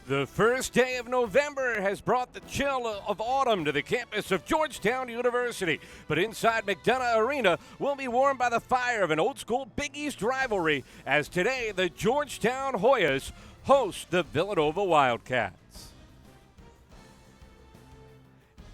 The first day of November has brought the chill of autumn to the campus of Georgetown University. But inside McDonough Arena will be warmed by the fire of an old-school Big East rivalry as today the Georgetown Hoyas host the Villanova Wildcats.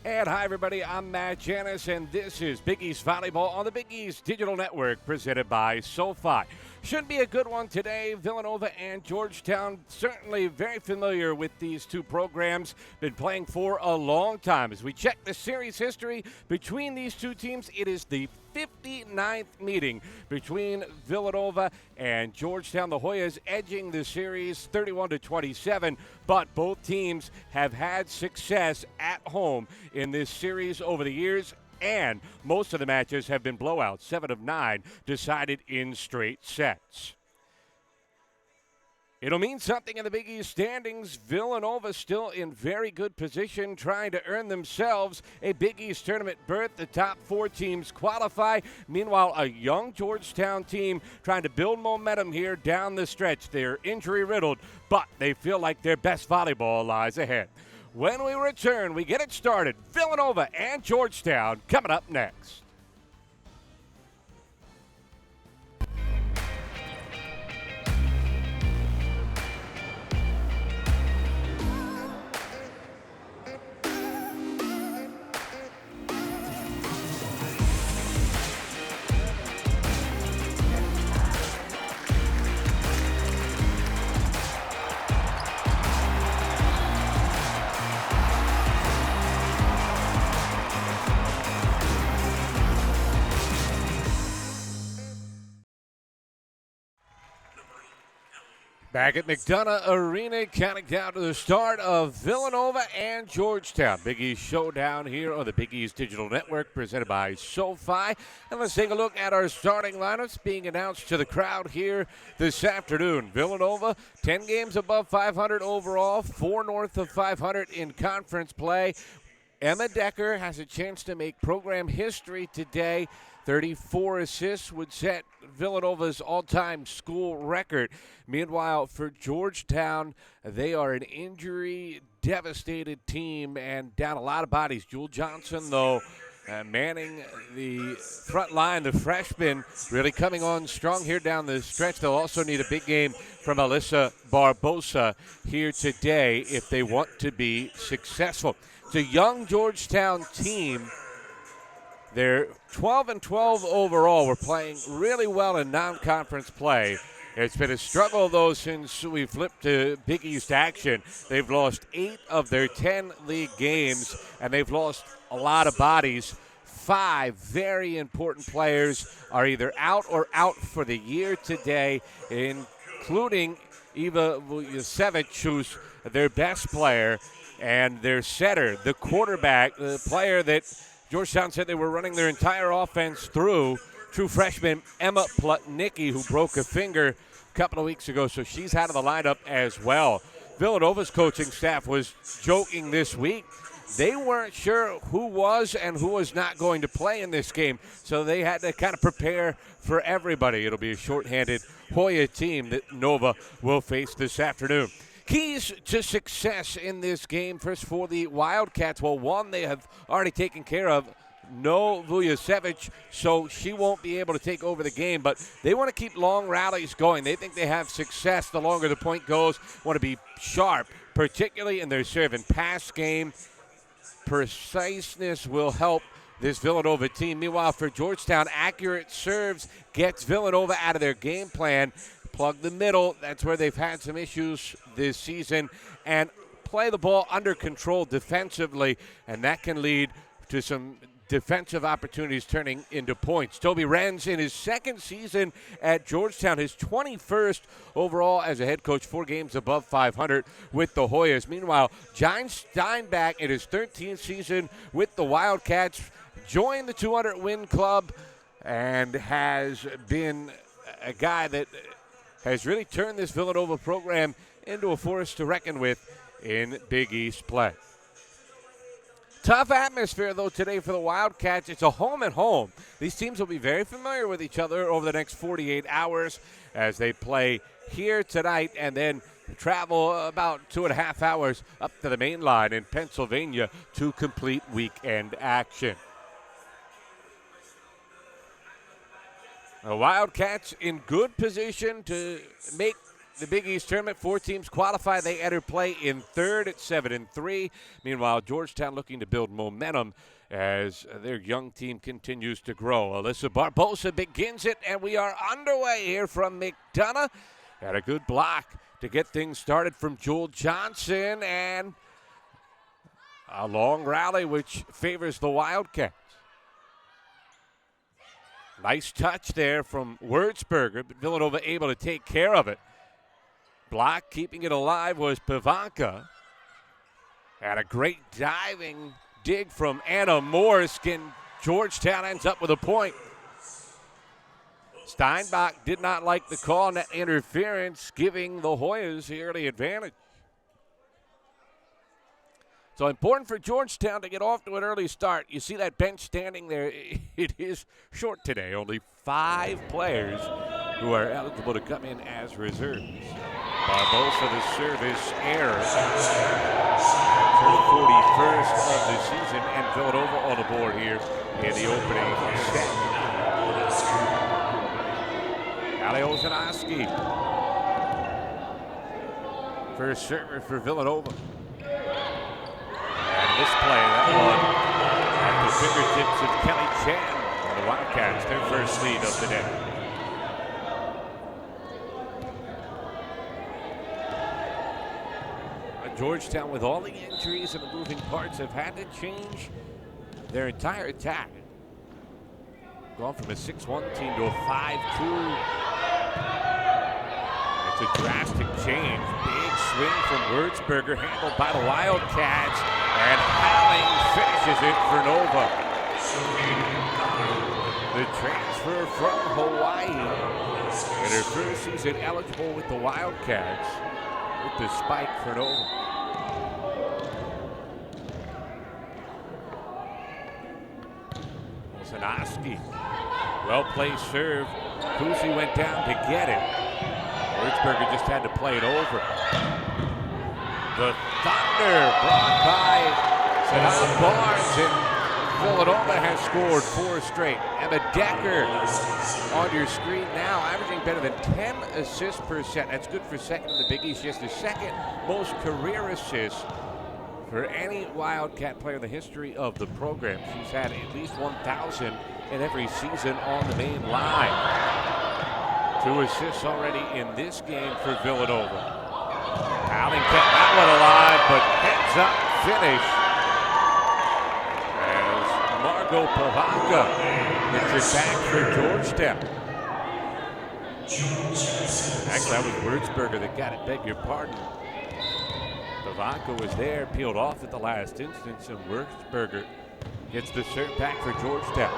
And hi, everybody. I'm Matt Janis, and this is Big East Volleyball on the Big East Digital Network, presented by SoFi. Should be a good one today. Villanova and Georgetown, certainly very familiar with these two programs. Been playing for a long time. As we check the series history between these two teams, it is the 59th meeting between Villanova and Georgetown. The Hoyas edging the series 31-27, but both teams have had success at home in this series over the years, and most of the matches have been blowouts, 7 of 9 decided in straight sets. It'll mean something in the Big East standings. Villanova still in very good position, trying to earn themselves a Big East tournament berth. The top 4 teams qualify. Meanwhile, a young Georgetown team trying to build momentum here down the stretch. They're injury-riddled, but they feel like their best volleyball lies ahead. When we return, we get it started. Villanova and Georgetown coming up next. Back at McDonough Arena, counting down to the start of Villanova and Georgetown. Big East showdown here on the Big East Digital Network, presented by SoFi. And let's take a look at our starting lineups being announced to the crowd here this afternoon. Villanova, 10 games above 500 overall, 4 north of 500 in conference play. Emma Decker has a chance to make program history today. 34 assists would set Villanova's all-time school record. Meanwhile, for Georgetown, they are an injury-devastated team and down a lot of bodies. Jewel Johnson, though, manning the front line. The freshman really coming on strong here down the stretch. They'll also need a big game from Alyssa Barbosa here today if they want to be successful. It's a young Georgetown team. They're 12-12 overall. We're playing really well in non-conference play. It's been a struggle, though, since we flipped to Big East action. They've lost 8 of their 10 league games, and they've lost a lot of bodies. 5 very important players are either out or out for the year today, including Eva Vujasevic, who's their best player, and their setter, the quarterback, the player that Georgetown said they were running their entire offense through. True freshman Emma Plutnicki, who broke a finger a couple of weeks ago, so she's out of the lineup as well. Villanova's coaching staff was joking this week. They weren't sure who was and who was not going to play in this game, so they had to kind of prepare for everybody. It'll be a shorthanded Hoya team that Nova will face this afternoon. Keys to success in this game, first for the Wildcats. Well, one they have already taken care of. No Vujasevic, so she won't be able to take over the game, but they want to keep long rallies going. They think they have success the longer the point goes. Want to be sharp, particularly in their serve and pass game. Preciseness will help this Villanova team. Meanwhile, for Georgetown, accurate serves gets Villanova out of their game plan. Plug the middle. That's where they've had some issues this season. And play the ball under control defensively, and that can lead to some defensive opportunities turning into points. Toby Renz in his second season at Georgetown, his 21st overall as a head coach, 4 games above 500 with the Hoyas. Meanwhile, John Steinbach in his 13th season with the Wildcats joined the 200-win club and has been a guy that has really turned this Villanova program into a force to reckon with in Big East play. Tough atmosphere, though, today for the Wildcats. It's a home-and-home. These teams will be very familiar with each other over the next 48 hours as they play here tonight and then travel about 2.5 hours up to the main line in Pennsylvania to complete weekend action. The Wildcats in good position to make the Big East tournament. 4 teams qualify. They enter play in third at 7-3. Meanwhile, Georgetown looking to build momentum as their young team continues to grow. Alyssa Barbosa begins it, and we are underway here from McDonough. Had a good block to get things started from Jewel Johnson, and a long rally which favors the Wildcats. Nice touch there from Würzburger, but Villanova able to take care of it. Block keeping it alive was Pavanka. And a great diving dig from Anna Morse. Georgetown ends up with a point. Steinbach did not like the call on that interference, giving the Hoyas the early advantage. So important for Georgetown to get off to an early start. You see that bench standing there. It is short today. Only 5 players who are eligible to come in as reserves. Barbosa, the service error. For 41st of the season, and Villanova on the board here in the opening set. Ali Ozanowski. First server for Villanova. And this play, that one at the fingertips of Kelly Chan. And the Wildcats, their first lead of the day. Georgetown, with all the injuries and the moving parts, have had to change their entire attack. Gone from a 6-1 team to a 5-2. It's a drastic change. Big swing from Würzburger, handled by the Wildcats, and Howling finishes it for Nova. The transfer from Hawaii, and her first season eligible with the Wildcats, with the spike for Nova. Ozanowski, well-placed serve. Kusi went down to get it. Würzburger just had to play it over. The Thunder brought by Saddam Barnes, and Villanova has scored 4 straight. And the Decker on your screen now, averaging better than 10 assists per set. That's good for second in the Big East. Just the second most career assists for any Wildcat player in the history of the program. She's had at least 1,000 in every season on the main line. 2 assists already in this game for Villanova. Howling kept that one alive, but heads up finish as Margot Pavanka gets it back for Georgetown. Actually, that was Würzburger that got it, beg your pardon. Pavanka was there, peeled off at the last instance, and Würzburger gets the serve back for Georgetown.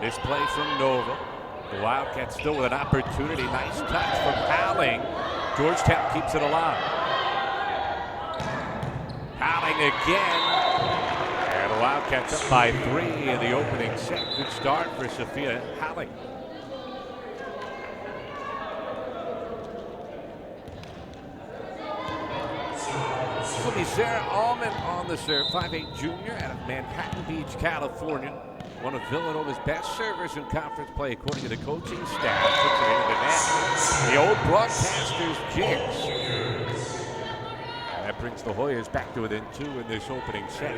This play from Nova. The Wildcats still with an opportunity. Nice touch from Howling. Georgetown keeps it alive. Howling again. And the Wildcats up by 3 in the opening set. Good start for Sophia Howling. This will be Sarah Allman on the serve. 5'8" junior out of Manhattan Beach, California. One of Villanova's best servers in conference play, according to the coaching staff. Puts it into the net. The old broadcaster's jinx. And that brings the Hoyas back to within 2 in this opening set.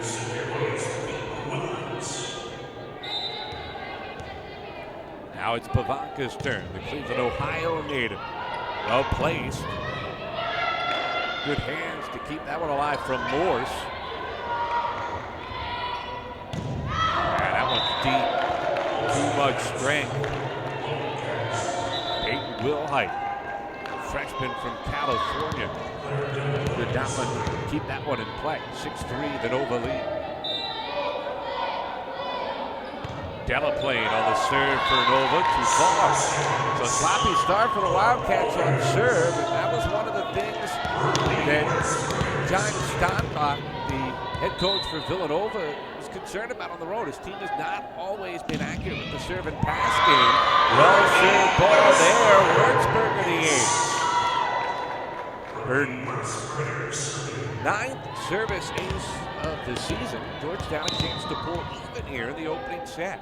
Now it's Pavanka's turn. The Cleveland, Ohio native. Well placed. Good hands to keep that one alive from Morse. Deep, too much strength. Peyton Wilhite, freshman from California. Good that one, keep that one in play. 6-3, the Nova lead. Delaplane on the serve for Nova, too far. So sloppy start for the Wildcats on serve, and that was one of the things that John Steinbach, the head coach for Villanova, concerned about on the road. His team has not always been accurate with the serve and pass game. Well served ball there. Würzburger the ace. Her ninth service ace of the season. Georgetown a chance to pull even here in the opening set.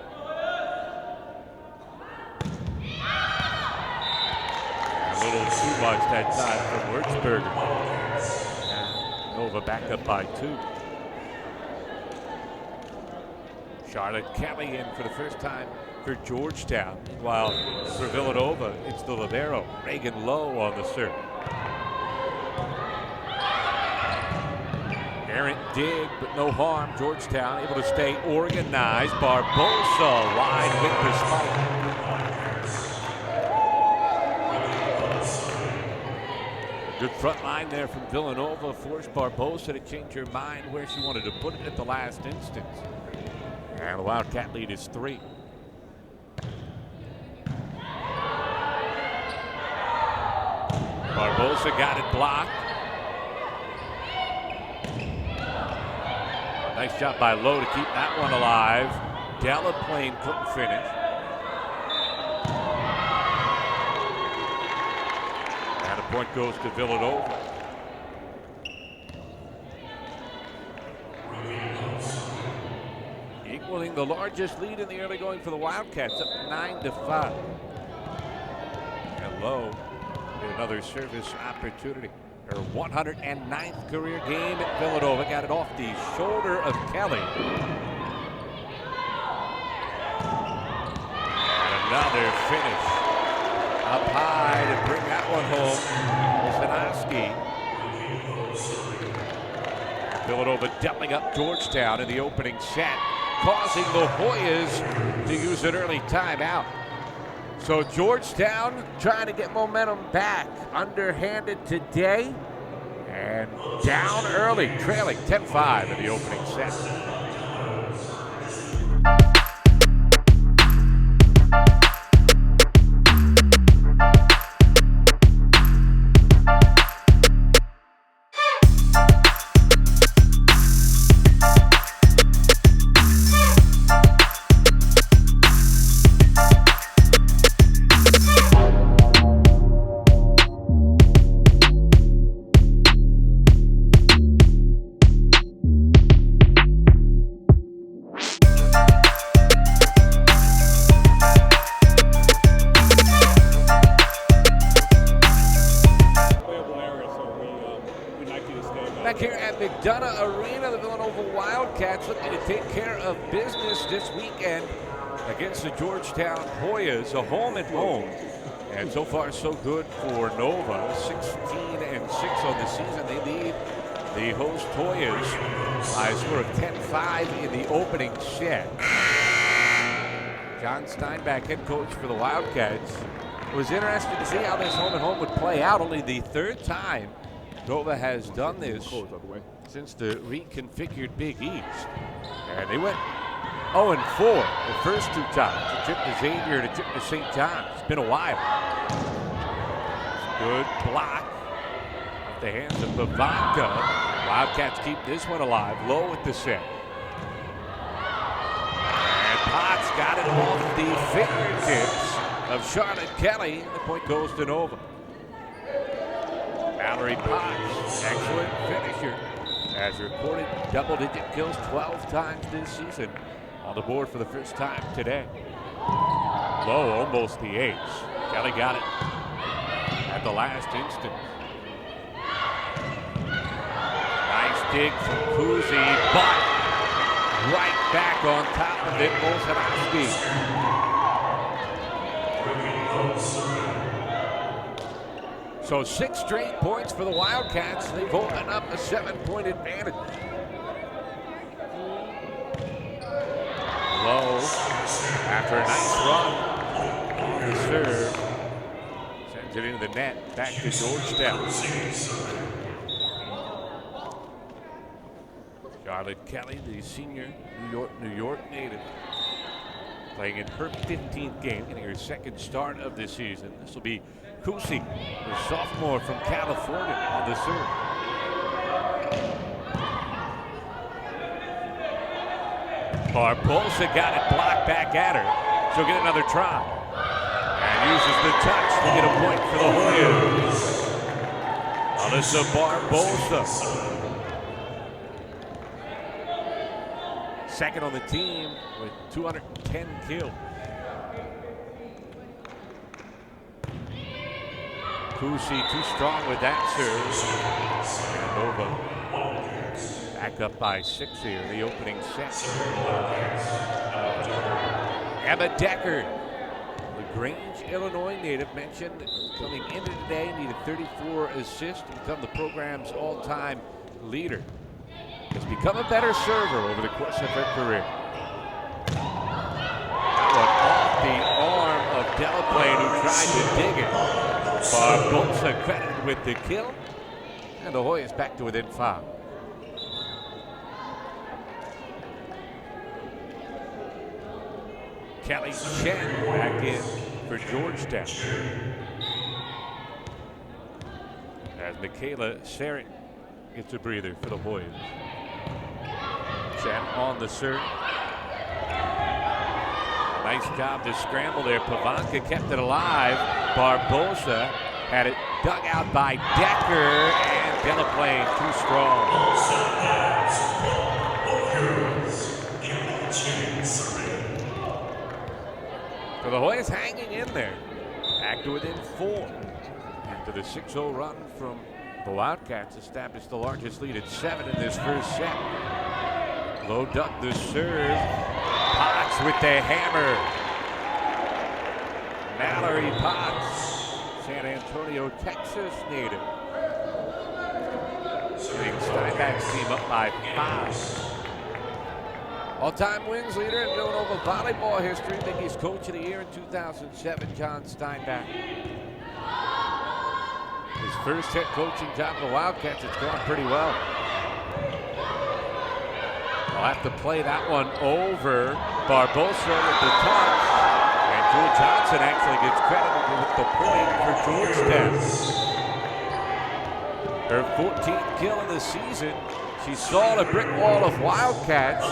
A little too much that time from Würzburger. Nova back up by 2. Charlotte Kelly in for the first time for Georgetown, while for Villanova, it's the libero, Reagan Lowe, on the serve. Errant dig, but no harm. Georgetown able to stay organized. Barbosa wide with the spike. Good front line there from Villanova. Forced Barbosa to change her mind where she wanted to put it at the last instance. And the Wildcat lead is 3. Barbosa got it blocked. Nice job by Lowe to keep that one alive. Delaplane couldn't finish. And a point goes to Villanova. Equaling the largest lead in the early going for the Wildcats, up 9-5. And Lowe get another service opportunity. Her 109th career game at Villanova. Got it off the shoulder of Kelly. And another finish. Up high to bring that one home. Villanova doubling up Georgetown in the opening set, causing the Hoyas to use an early timeout. So Georgetown trying to get momentum back, underhanded today, and down early, trailing 10-5 in the opening set. Back here at McDonough Arena, the Villanova Wildcats looking to take care of business this weekend against the Georgetown Hoyas, a home and home. And so far, so good for Nova. 16-6 on the season. They lead the host Hoyas by a score of 10-5 in the opening set. John Steinbach, head coach for the Wildcats, was interested to see how this home and home would play out. Only the third time Nova has done this since the reconfigured Big East. And they went 0-4 the first 2 times. A trip to Xavier and a trip to St. John's. It's been a while. Good block at the hands of Bavanka. Wildcats keep this one alive. Low at the set. And Potts got it off the fingertips of Charlotte Kelly. And the point goes to Nova. Mallory Potts, excellent finisher. Has recorded double-digit kills 12 times this season. On the board for the first time today. Low, almost the ace. Kelly got it at the last instant. Nice dig from Kuzi, but right back on top of it, Bolsonowski. So 6 straight points for the Wildcats. They've opened up a 7-point advantage. Low, after a nice run on the serve, sends it into the net, back to Georgetown. Charlotte Kelly, the senior New York native, playing in her 15th game, getting her second start of the season. This will be Kusi, the sophomore from California, on the serve. Barbosa got it blocked back at her. She'll get another try. And uses the touch to get a point for the Hoyas. A Alyssa Barbosa. Second on the team with 210 kills. Kusi too strong with that serve. And Nova back up by 6 here in the opening set. Emma Decker, LaGrange, Illinois native, mentioned coming into today, needed 34 assists to become the program's all-time leader. Has become a better server over the course of her career. That one off the arm of Delaplane, who tried to dig it. Barbosa credited with the kill, and the Hoyas back to within 5. Kelly Chen back in for Georgetown. As Michaela Sarin gets a breather for the Hoyas. Chen on the serve. Nice job to scramble there. Pavanka kept it alive. Barbosa had it dug out by Decker, and Delaplane too strong. So the Hoyas hanging in there. Back to within 4. After the 6-0 run from the Wildcats, established the largest lead at 7 in this first set. Low duck the serve. Potts with the hammer. Mallory Potts, San Antonio, Texas native. Getting Steinbach's team up by 5. All-time wins leader in Villanova volleyball history. Big East Coach of the Year in 2007, John Steinbach. His first head coaching job for the Wildcats, it's gone pretty well. I'll have to play that one over. Barbosa with the touch. And Jewel Johnson actually gets credited with the point for Georgetown. Her 14th kill in the season. She saw the brick wall of Wildcats,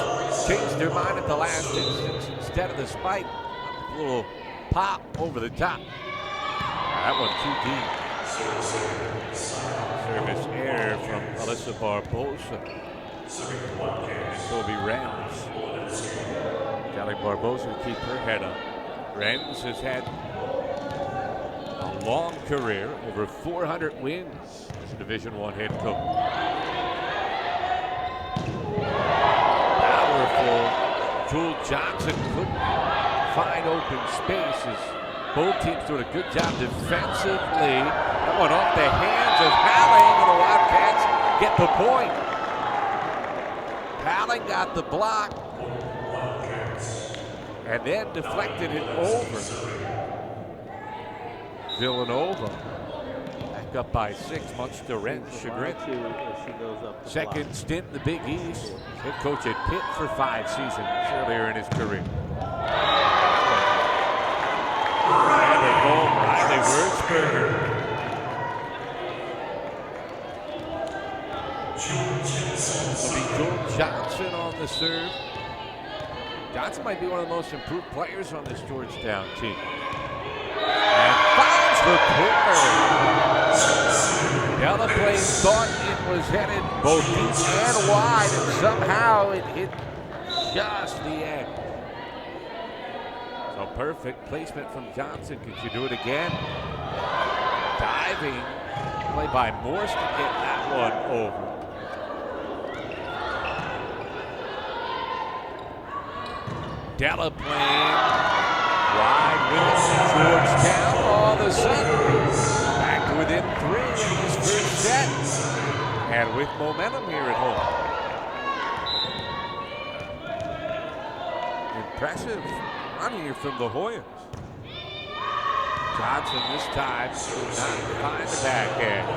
changed her mind at the last instance. Instead of the spike, a little pop over the top. That one too deep. Service error from Alyssa Barbosa. Toby Renz. Kelly Barbosa to keep her head up. Renz has had a long career, over 400 wins as a Division I head coach. Powerful. Jewel Johnson couldn't find open spaces. Both teams doing a good job defensively. That one off the hands of Halling, and the Wildcats get the point. Halling got the block and then deflected it over. Villanova back up by 6, much to Ren's chagrin. Second stint in the Big East. Head coach at Pitt for 5 seasons earlier in his career. Riley home, Riley Wurzberger. It'll be Jewel Johnson on the serve. Johnson might be one of the most improved players on this Georgetown team. And finds the corner. Delaplane thought it was headed both deep and wide, and somehow it hit just the edge. So perfect placement from Johnson. Can she do it again? Diving play by Morse to get that one over. Delaplane wide with Georgetown all of a sudden back to within 3 in this first set, and with momentum here at home. Impressive run here from the Hoyas. Johnson this time could not find the back edge.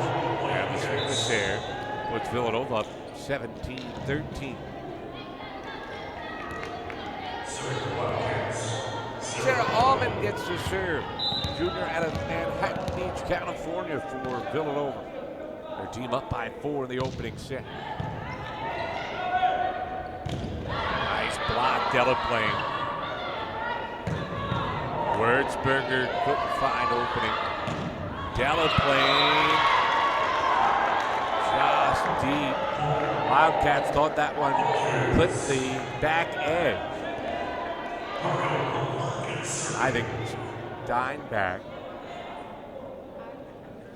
And the service there puts Villanova up 17-13. Sarah Allman gets to serve. Junior out of Manhattan Beach, California for Villanova. Their team up by 4 in the opening set. Nice block, Delaplane. Wurzberger couldn't find opening. Delaplane Wildcats thought that one clipped the back edge. I think Steinbach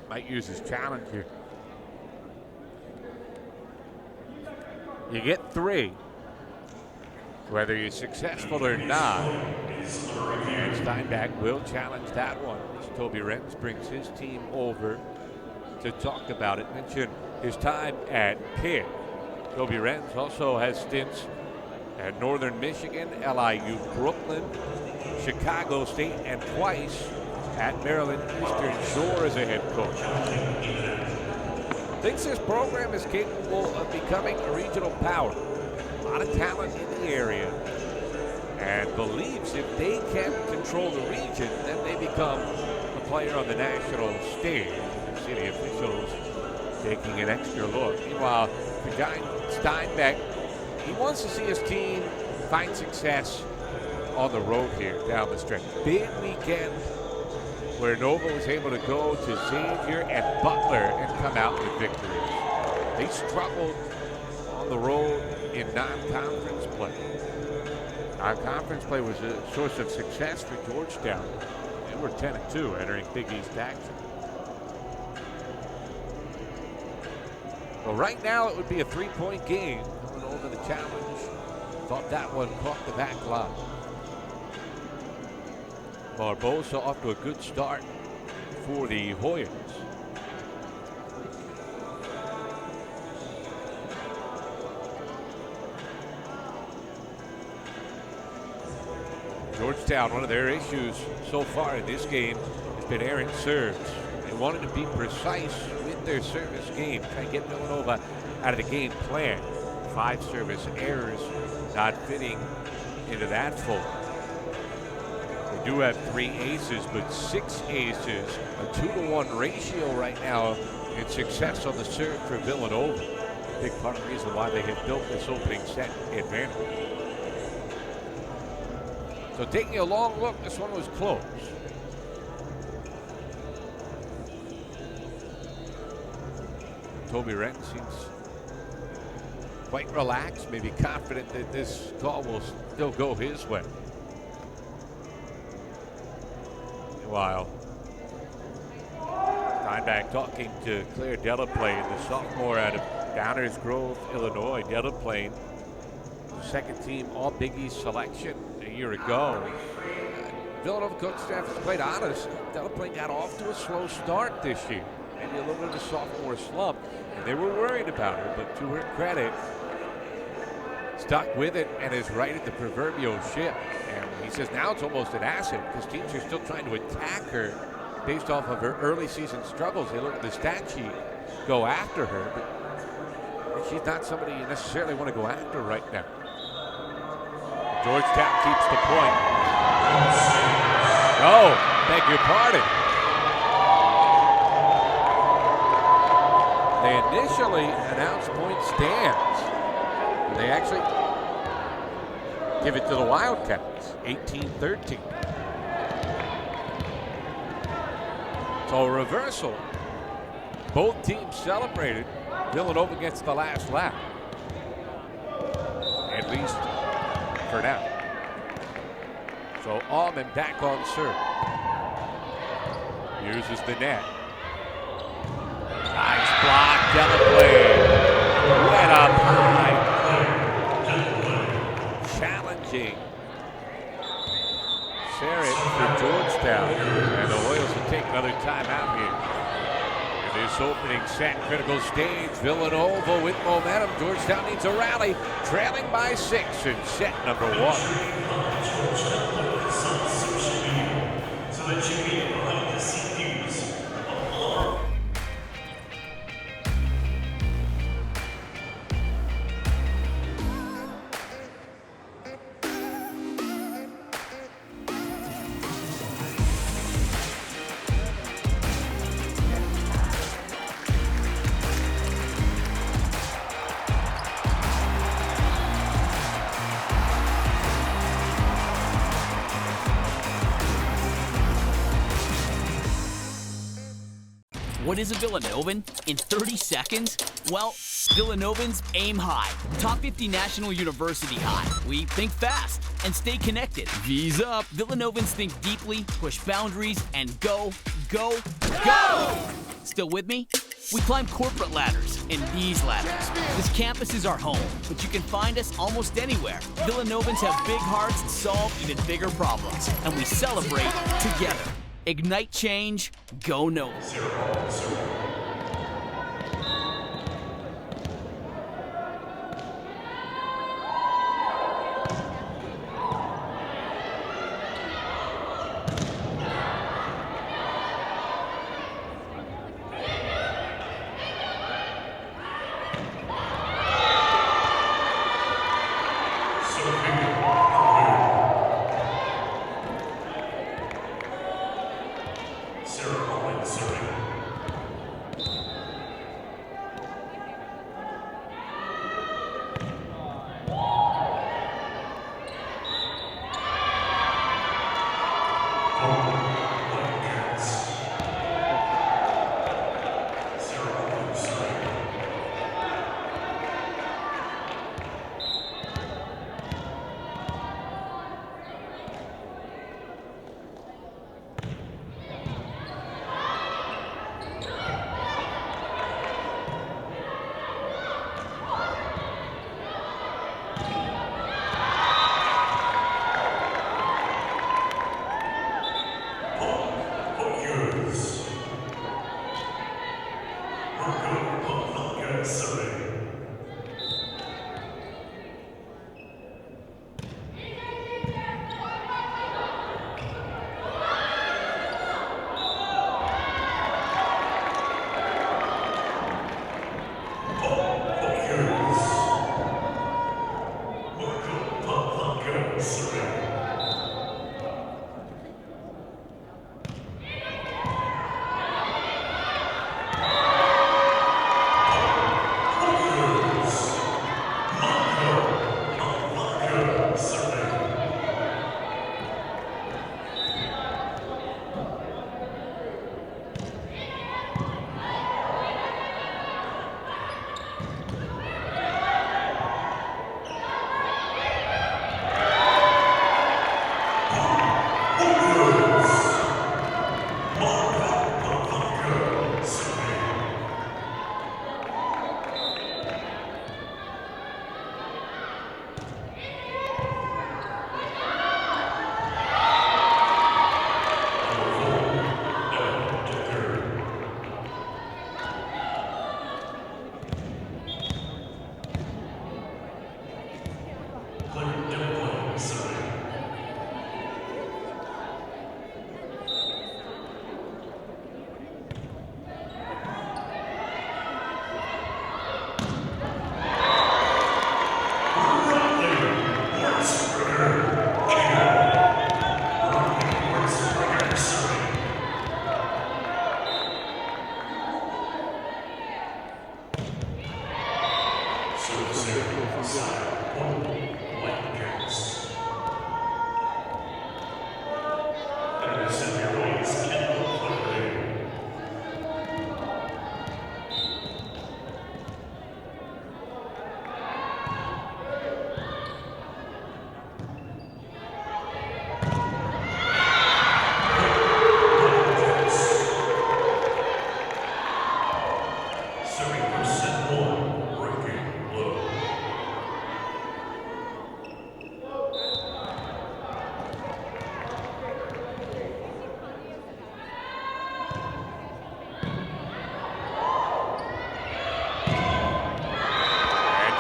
might use his challenge here. You get 3. Whether you're successful or not, and Steinbach will challenge that one. Toby Renz brings his team over to talk about it. Mentioned his time at Pitt. Toby Renz also has stints at Northern Michigan, LIU Brooklyn, Chicago State, and twice at Maryland Eastern Shore as a head coach. Thinks this program is capable of becoming a regional power. A lot of talent in the area, and believes if they can control the region, then they become a player on the national stage. City officials taking an extra look. Meanwhile, for John Steinbach, he wants to see his team find success on the road here down the stretch. Big weekend where Nova was able to go to Xavier and Butler and come out with victories. They struggled on the road in non-conference play. Non-conference play was a source of success for Georgetown. They were 10-2 entering Big East action. Well, right now it would be a 3-point game. Coming over the challenge. Thought that one caught the back line. Barbosa off to a good start for the Hoyas. Georgetown, one of their issues so far in this game has been errant serves. They wanted to be precise with their service game, try to get Villanova out of the game plan. 5 service errors not fitting into that fold. They do have 3 aces, but 6 aces, a 2-to-1 ratio right now in success on the serve for Villanova. Big part of the reason why they have built this opening set advantage. So taking a long look, this one was close. Toby Renz seems quite relaxed, maybe confident that this call will still go his way. Meanwhile, Steinbach talking to Claire Delaplane, the sophomore out of Downers Grove, Illinois. Delaplane, second team All Big East selection a year ago. Villanova coach staff has played honest. Delaplane got off to a slow start this year. Maybe a little bit of a sophomore slump. And they were worried about her, but to her credit, stuck with it and is right at the proverbial ship. And he says now it's almost an asset because teams are still trying to attack her based off of her early season struggles. They look at the stat sheet, go after her, but she's not somebody you necessarily want to go after right now. Georgetown keeps the point. Oh, beg your pardon. They initially announced point stands. They actually give it to the Wildcats, 18-13. So a reversal. Both teams celebrated. Villanova gets the last lap. At least for now. So Allman back on serve. Uses the net. Nice block, Delaplane. Went up high. Challenging Sarrett for Georgetown. And the Hoyas will take another timeout here. In this opening set, critical stage, Villanova with momentum. Georgetown needs a rally, trailing by 6 in set number 1. is a Villanovan in 30 seconds? Well, Villanovans aim high. Top 50 National University high. We think fast and stay connected. V's up. Villanovans think deeply, push boundaries, and go, go, go! Still with me? We climb corporate ladders and these ladders. This campus is our home, but you can find us almost anywhere. Villanovans have big hearts and solve even bigger problems, and we celebrate together. Ignite change, go Nova.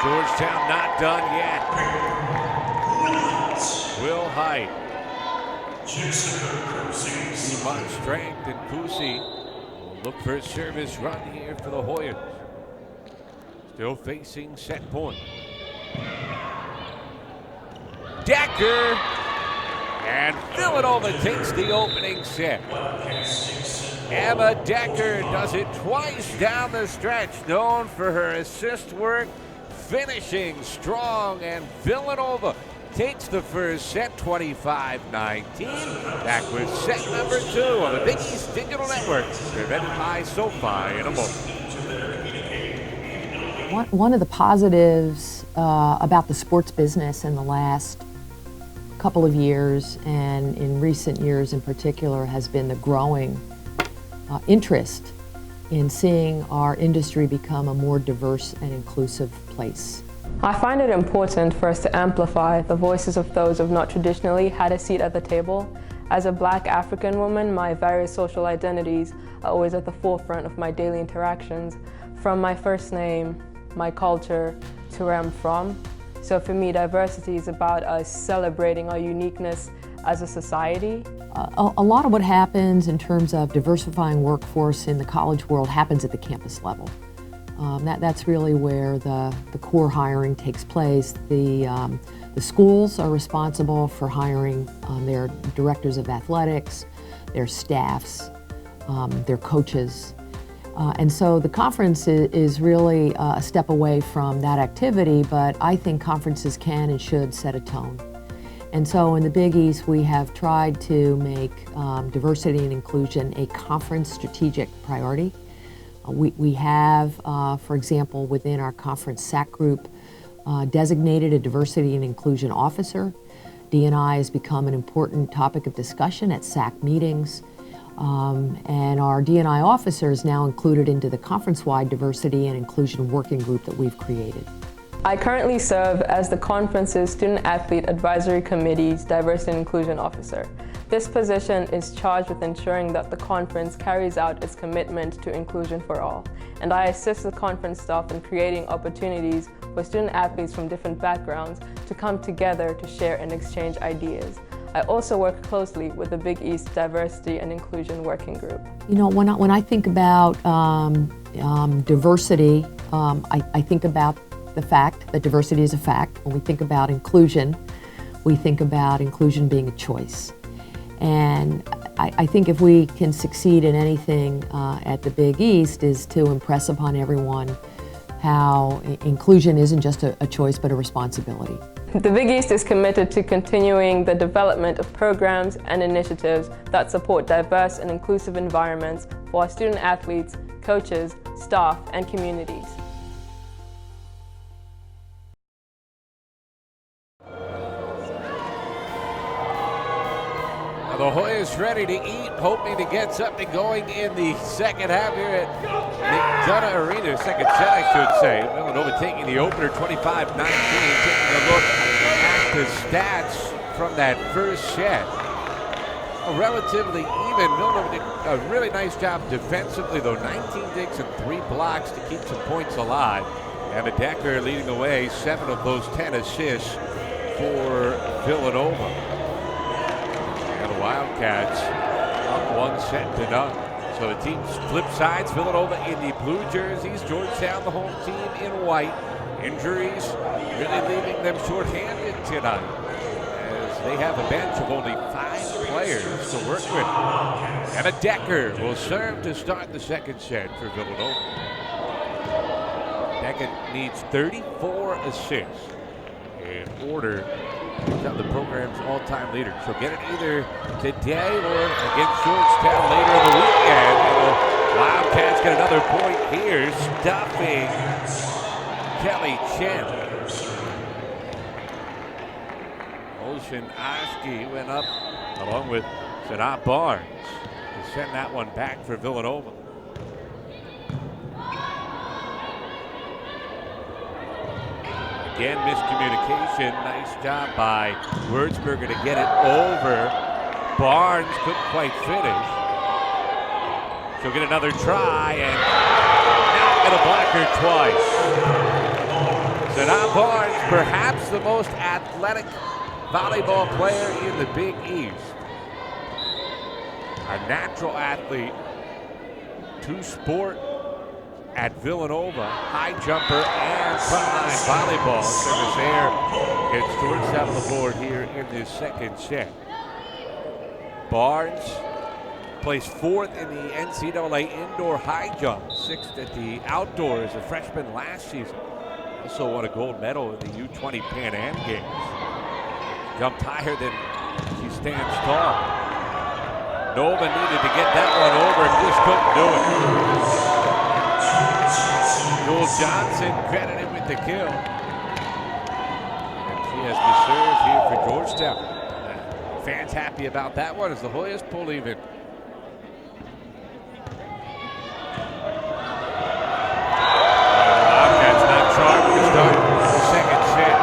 Georgetown not done yet. Will Height. Iman Strength and Kusi will look for a service run here for the Hoyas. Still facing set point. Decker. And Villanova takes the opening set. Emma Decker does it twice down the stretch, known for her assist work, finishing strong, and Villanova takes the first set, 25-19. Back with set number 2 on the Big East Digital Network, presented by SoFi in a moment. One of the positives about the sports business in the last couple of years, and in recent years in particular, has been the growing interest in seeing our industry become a more diverse and inclusive place. I find it important for us to amplify the voices of those who have not traditionally had a seat at the table. As a Black African woman, my various social identities are always at the forefront of my daily interactions, from my first name, my culture, to where I'm from. So for me, diversity is about us celebrating our uniqueness as a society. A lot of what happens in terms of diversifying workforce in the college world happens at the campus level. That's really where the core hiring takes place. The schools are responsible for hiring their directors of athletics, their staffs, their coaches. And so the conference is really a step away from that activity, but I think conferences can and should set a tone. And so in the Big East, we have tried to make diversity and inclusion a conference strategic priority. We have, for example, within our conference SAC group, designated a diversity and inclusion officer. D&I has become an important topic of discussion at SAC meetings. And our D&I officer is now included into the conference-wide diversity and inclusion working group that we've created. I currently serve as the conference's Student Athlete Advisory Committee's Diversity and Inclusion Officer. This position is charged with ensuring that the conference carries out its commitment to inclusion for all. And I assist the conference staff in creating opportunities for student athletes from different backgrounds to come together to share and exchange ideas. I also work closely with the Big East Diversity and Inclusion Working Group. You know, when I think about diversity, I think about the fact that diversity is a fact. When we think about inclusion, we think about inclusion being a choice. And I think if we can succeed in anything at the Big East is to impress upon everyone how inclusion isn't just a choice but a responsibility. The Big East is committed to continuing the development of programs and initiatives that support diverse and inclusive environments for our student athletes, coaches, staff, and communities. The Hoyas ready to eat, hoping to get something going in the second half here at McDonough Arena. Second set, I should say. Villanova taking the opener 25-19. Taking a look at the stats from that first set. Relatively even. Villanova did a really nice job defensively, though. 19 digs and 3 blocks to keep some points alive. And Decker leading the way, 7 of those 10 assists for Villanova. Wildcats up 1-0. So the teams flip sides. Villanova in the blue jerseys. Georgetown, the home team, in white. Injuries really leaving them shorthanded tonight, as they have a bench of only 5 players to work with. And a Decker will serve to start the second set for Villanova. Decker needs 34 assists in order to become the program's all-time leader. She'll get it either today or against Georgetown later in the weekend. And the Wildcats get another point here, stopping Kelly Chen. Ocean Oshke went up along with Sanaa Barnes to send that one back for Villanova. Again, miscommunication. Nice job by Wurzburger to get it over. Barnes couldn't quite finish. She'll get another try and not going to block her twice. Sanaa Barnes, perhaps the most athletic volleyball player in the Big East. A natural athlete, two-sport at Villanova, high jumper and frontline volleyball. Service air gets Georgetown on the board here in this second set. Barnes placed 4th in the NCAA indoor high jump, 6th at the outdoor as a freshman last season. Also won a gold medal in the U20 Pan Am Games. jumped higher than she stands tall. Nova needed to get that one over and just couldn't do it. Jewel Johnson credited with the kill. And she has to serve here for Georgetown. Fans happy about that one as the Hoyas pull even. That's not charged to start the second set.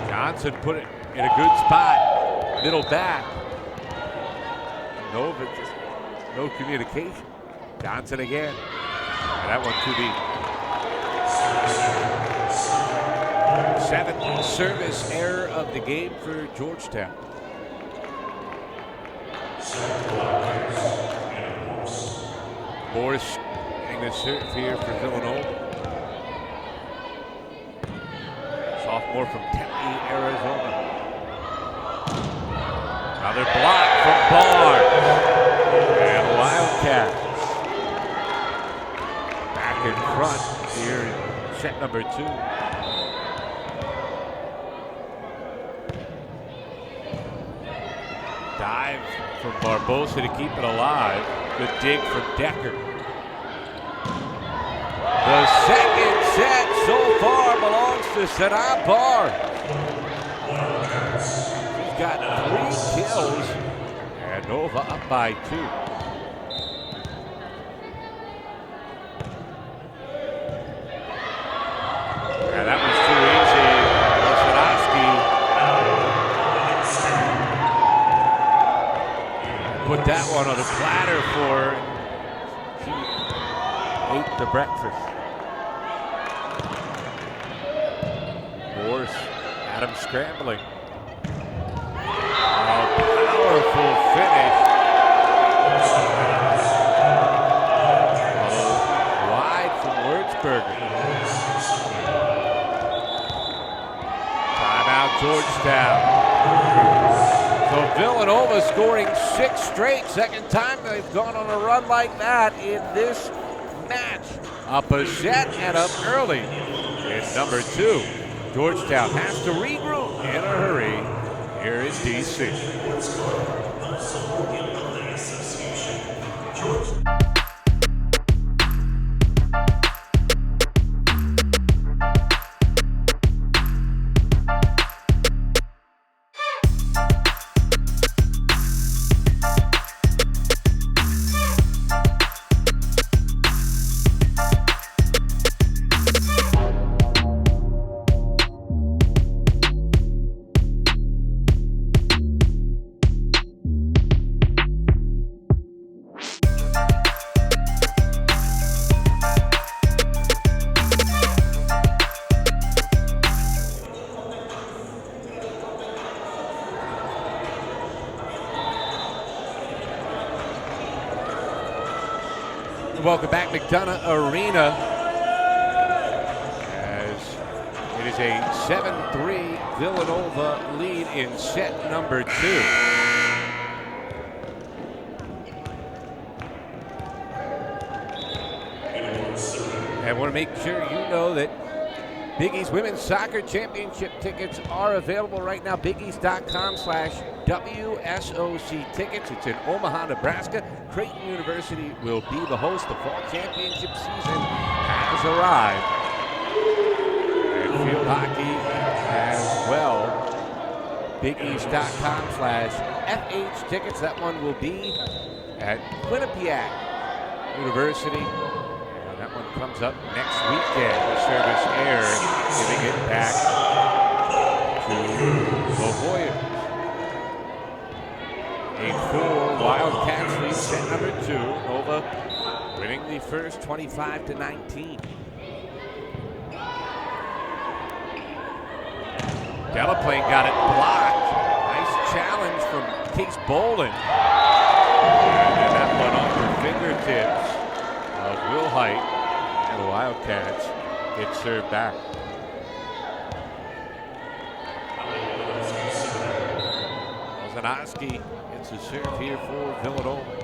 Johnson put it in a good spot, middle back. Nova just no communication. Johnson again. And that one to the seventh service error of the game for Georgetown. Morris getting the serve here for Villanova. Sophomore from Tempe, Arizona. Another block from Barnes. And Wildcats back in front here in set number 2. Dive from Barbosa to keep it alive. Good dig from Decker. The second set so far belongs to Sanaa Barr. She's got 3 kills, and Nova up by 2. And that was too easy. Sadowski put that one on the platter for her. She ate the breakfast. Morse, Adam scrambling. A powerful finish. Wide from Wurzburger. Timeout Georgetown. So Villanova scoring 6 straight. Second time they've gone on a run like that in this match. Up a set and up early in number 2. Georgetown has to regroup in a hurry here in D.C. Welcome back, McDonough Arena, as it is a 7-3 Villanova lead in set number 2. I want to make sure you know that Big East Women's Soccer Championship tickets are available right now. BigEast.com/WSOC tickets. It's in Omaha, Nebraska. Creighton University will be the host. The fall championship season has arrived. And field hockey as well. BigEast.com/FH tickets. That one will be at Quinnipiac University. That one comes up next weekend. The service air, giving it back to the Hoyas. 8-4 Wildcats lead set number 2. Nova winning the first 25-19. Delaplane got it blocked. Nice challenge from Case Bolin. And that one on her fingertips of Will Height, and the Wildcats get served back. Sadowski gets a serve here for Villanova.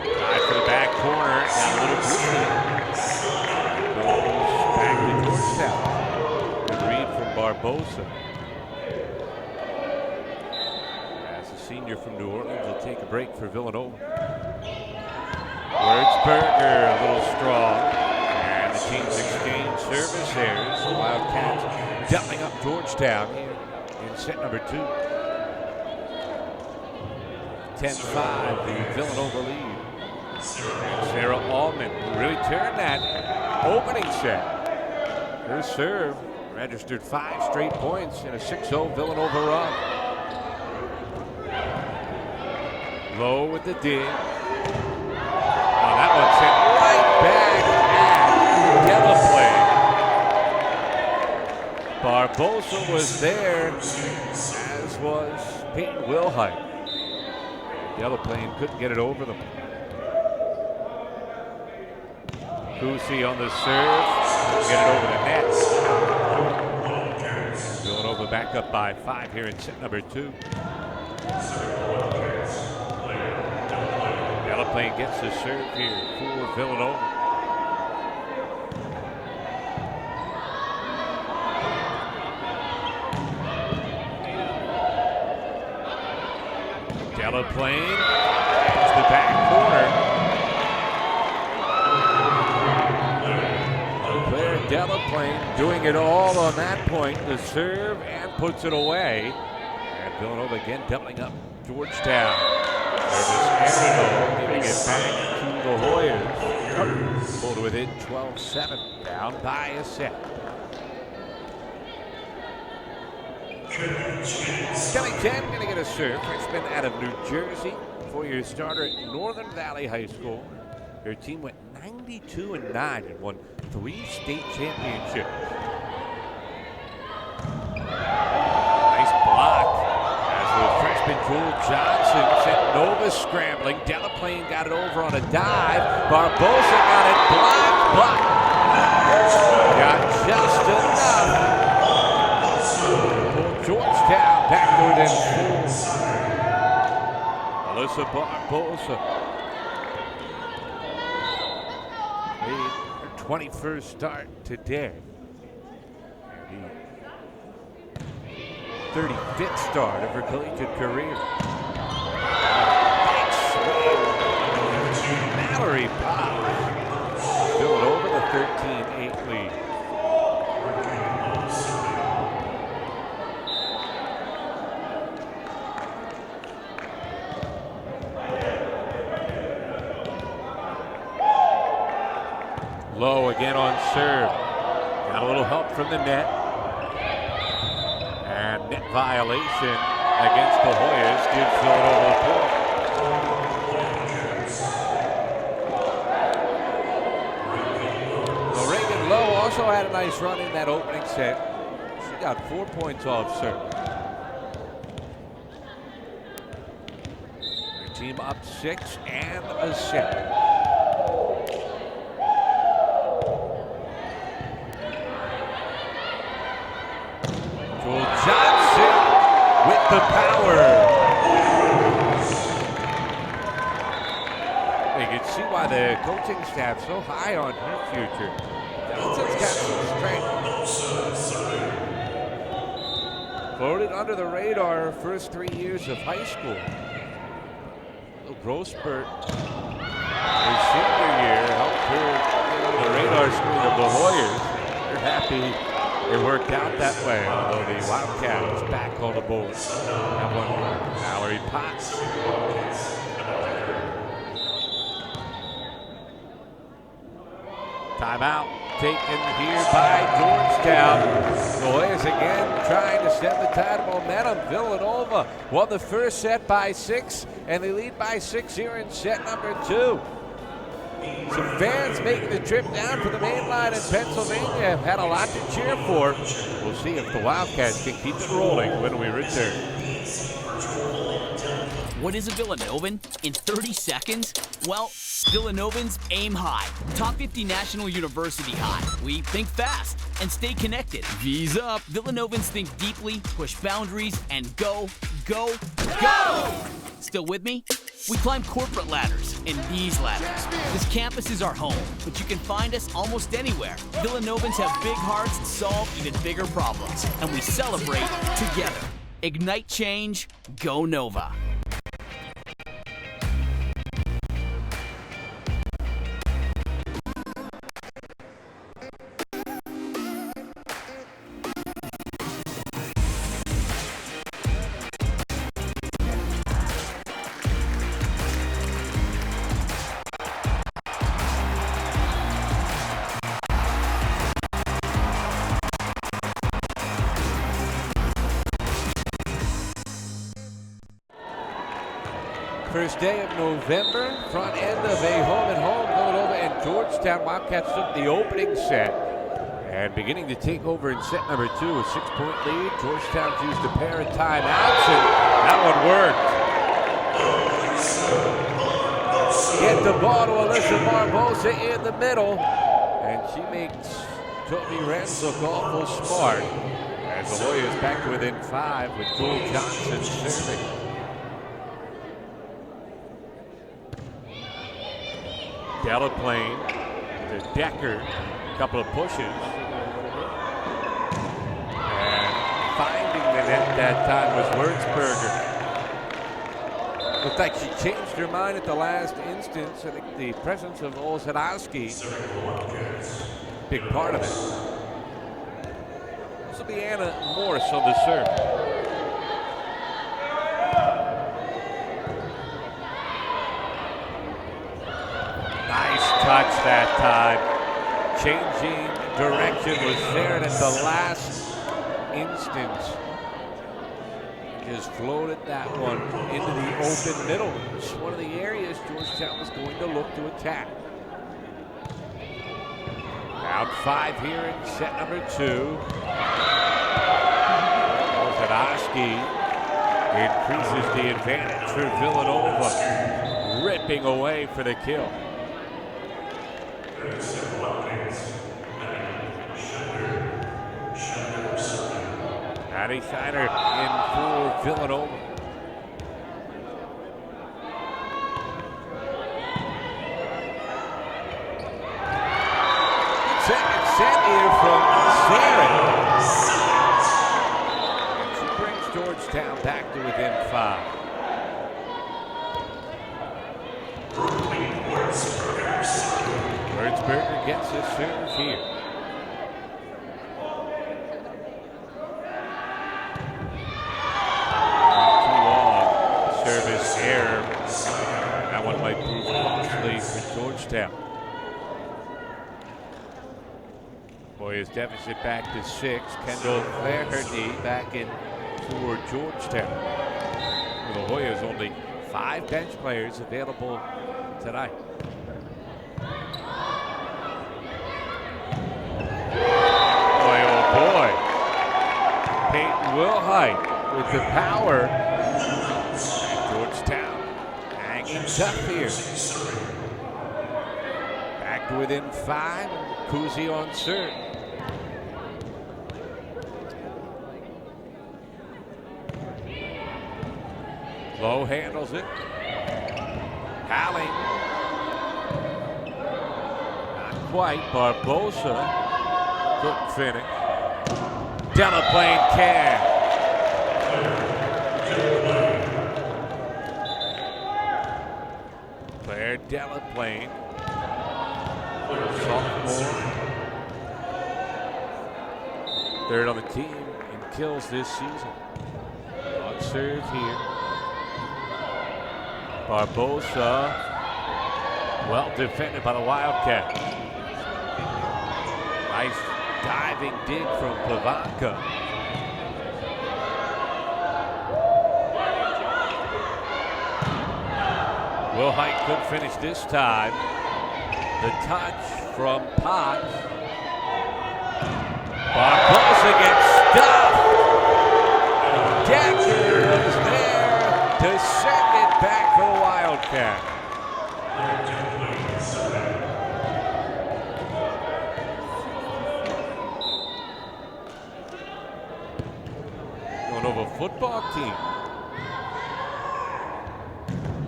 Tied for the back corner, got a little goofy. Barbosa. As a senior from New Orleans will take a break for Villanova. Wertzberger a little strong. And the teams exchange service errors. The Wildcats doubling up Georgetown here in set number 2. 10-5, the Villanova lead. And Sarah Allman really turned that opening set. Her serve registered 5 straight points in a 6-0 Villanova run. Low with the dig. Oh, that one sent right back at Delaplane. Barbosa was there, as was Peyton Wilhite. Delaplane couldn't get it over them. Kusi on the serve, get it over the net. Villanova back up by 5 here in set number 2. Delaplane gets the serve here for Villanova. Delaplane, it's the back corner. Claire Delaplane doing it all on that point, the serve, and puts it away. And Villanova again doubling up Georgetown. Service Arano giving it back to the Hoyas. Pulled within 12-7, down by a set. Kelly Chen going to get a serve. Freshman out of New Jersey, 4-year starter at Northern Valley High School. Their team went 92-9 and won 3 state championships. Nice block as the freshman Jewel Johnson sent Nova scrambling. Delaplane got it over on a dive. Barbosa got it blocked. Got just enough. Georgetown back within 4. Alyssa Barbosa made her 21st start today. And the 35th start of her collegiate career. Big swing. Mallory Potts. Villanova the 13-8 lead. Low again on serve. Got a little help from the net. And net violation against the Hoyas gives Villanova a point. Well, Reagan Lowe also had a nice run in that opening set. She got 4 points off serve. Her team up 6 and a set. Johnson with the power. You can see why the coaching staff's so high on her future. Johnson's got some strength. Floated under the radar her first 3 years of high school. A little growth spurt. Her senior year helped her get on the radar screen of the Hoyas. They're happy it worked out that way, although the Wildcats back on the board. That one, Mallory Potts. Timeout taken here by Georgetown. The Hoyas again trying to stem the tide of momentum. Villanova won the first set by 6, and they lead by 6 here in set number 2. Some fans making the trip down from the main line in Pennsylvania have had a lot to cheer for. We'll see if the Wildcats can keep it rolling when we return. What is a Villanovan in 30 seconds? Well, Villanovans aim high. Top 50 National University high. We think fast and stay connected. V's up. Villanovans think deeply, push boundaries, and go, go, go! Still with me? We climb corporate ladders and these ladders. This campus is our home, but you can find us almost anywhere. Villanovans have big hearts and solve even bigger problems, and we celebrate together. Ignite change, go Nova. First day of November, front end of a home-and-home. Villanova and Georgetown Wildcats took the opening set and beginning to take over in set number 2, a 6-point lead. Georgetown's used a pair of timeouts, and that one worked. Get the ball to Alyssa Barbosa in the middle, and she makes Toby Renz look awful smart as the Hoyas back to within 5 with Joel Johnson serving. Delaplane to Decker, a couple of pushes. And finding the net that time was Würzberger. Looked like she changed her mind at the last instance. I think the presence of Olszanowski, big part of it. This will be Anna Morse on the serve. Touch that time. Changing direction was there at the last instance. Just floated that one into the open middle. It's one of the areas Georgetown was going to look to attack. Down 5 here in set number 2. Olszanowski increases the advantage for Villanova. Ripping away for the kill. Addie Shiner in for Villanova. Second set here from Sarah. And she brings Georgetown back to within 5. Würzberger gets his serve here. Too long. Service error. That one might prove costly for Georgetown. Hoyas deficit back to 6. Kendall Flaherty back in for Georgetown. For the Hoyas, only 5 bench players available tonight. Wilhite with the power. And Georgetown hanging tough here. Back to within 5. Kuzi on serve. Lowe handles it. Halling. Not quite. Barbosa couldn't finish. Delaplane can. Claire Delaplane, sophomore, third on the team in kills this season. On serve here. Barbosa, well defended by the Wildcats. Nice diving dig from Plavanka. Wilhite could finish this time. The touch from Potts. Barbosa gets stuffed. Decker was there to send it back for the Wildcat. Villanova football team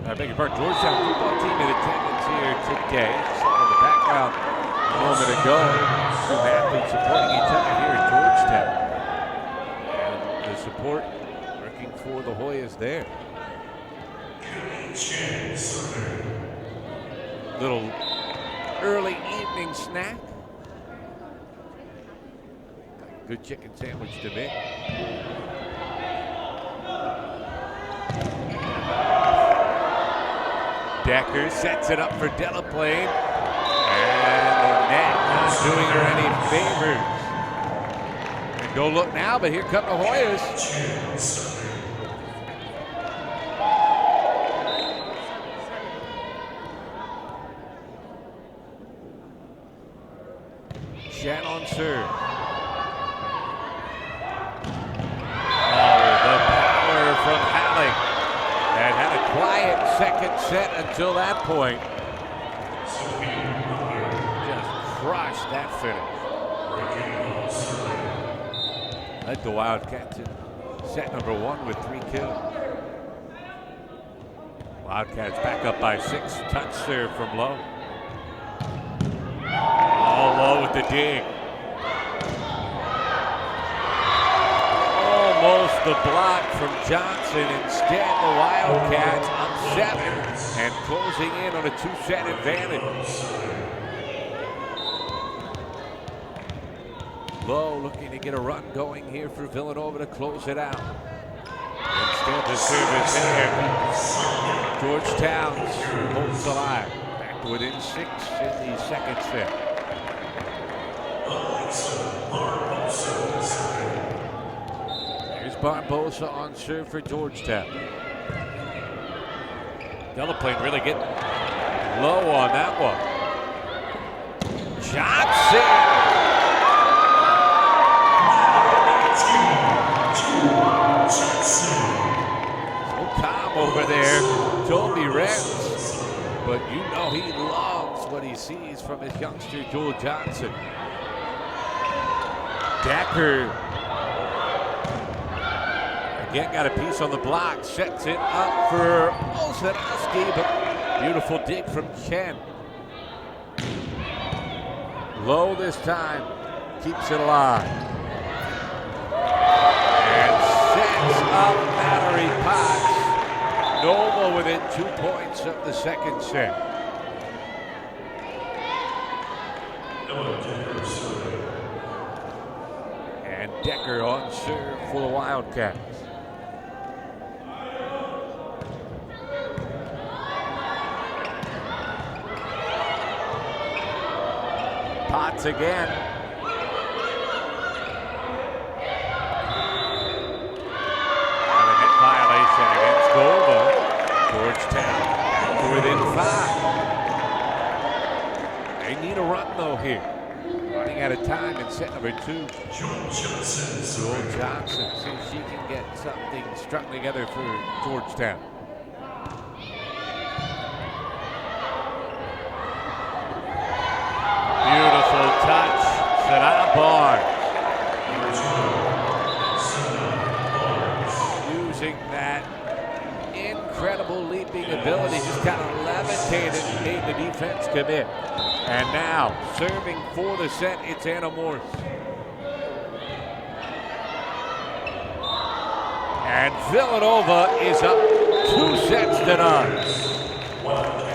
I beg your pardon, Georgetown football team in attendance here today. Saw in the background a moment ago, two athletes supporting each other here at Georgetown. And the support working for the Hoyas there. Little early evening snack. Good chicken sandwich to me. Decker sets it up for Delaplane. And the net not doing her any favors. And go look now, but here come the Hoyas. Chen on serve. From Halleck that had a quiet second set until that point. Just crushed that finish. Led the Wildcats in set number 1 with 3 kills. Wildcats back up by 6. Touch serve from Lowe. All Lowe with the dig. Almost the block from Johnson. Instead, the Wildcats up 7 and closing in on a 2-set advantage. Lowe looking to get a run going here for Villanova to close it out. Instead, the service there. Georgetown holds alive. Back to within 6 in the second set. Barbosa on serve for Georgetown. Delaplane really getting low on that one. Johnson! So calm over there, Toby Renz. But you know he loves what he sees from his youngster, Joel Johnson. Decker. Again, got a piece on the block, sets it up for Olszewski, but beautiful dig from Chen. Low this time, keeps it alive. And sets up Mallory Potts. Nova within 2 points of the second set. And Decker on serve for the Wildcats. Potts again. And a hit violation against Golda. Georgetown to within 5. They need a run though here. Running out of time in set number 2. Joel Johnson. See if she can get something strung together for Georgetown. Beautiful touch, Sarah Barnes. Using that incredible leaping ability, just kind of levitated and made the defense commit. And now, serving for the set, it's Anna Morse. And Villanova is up 2-0.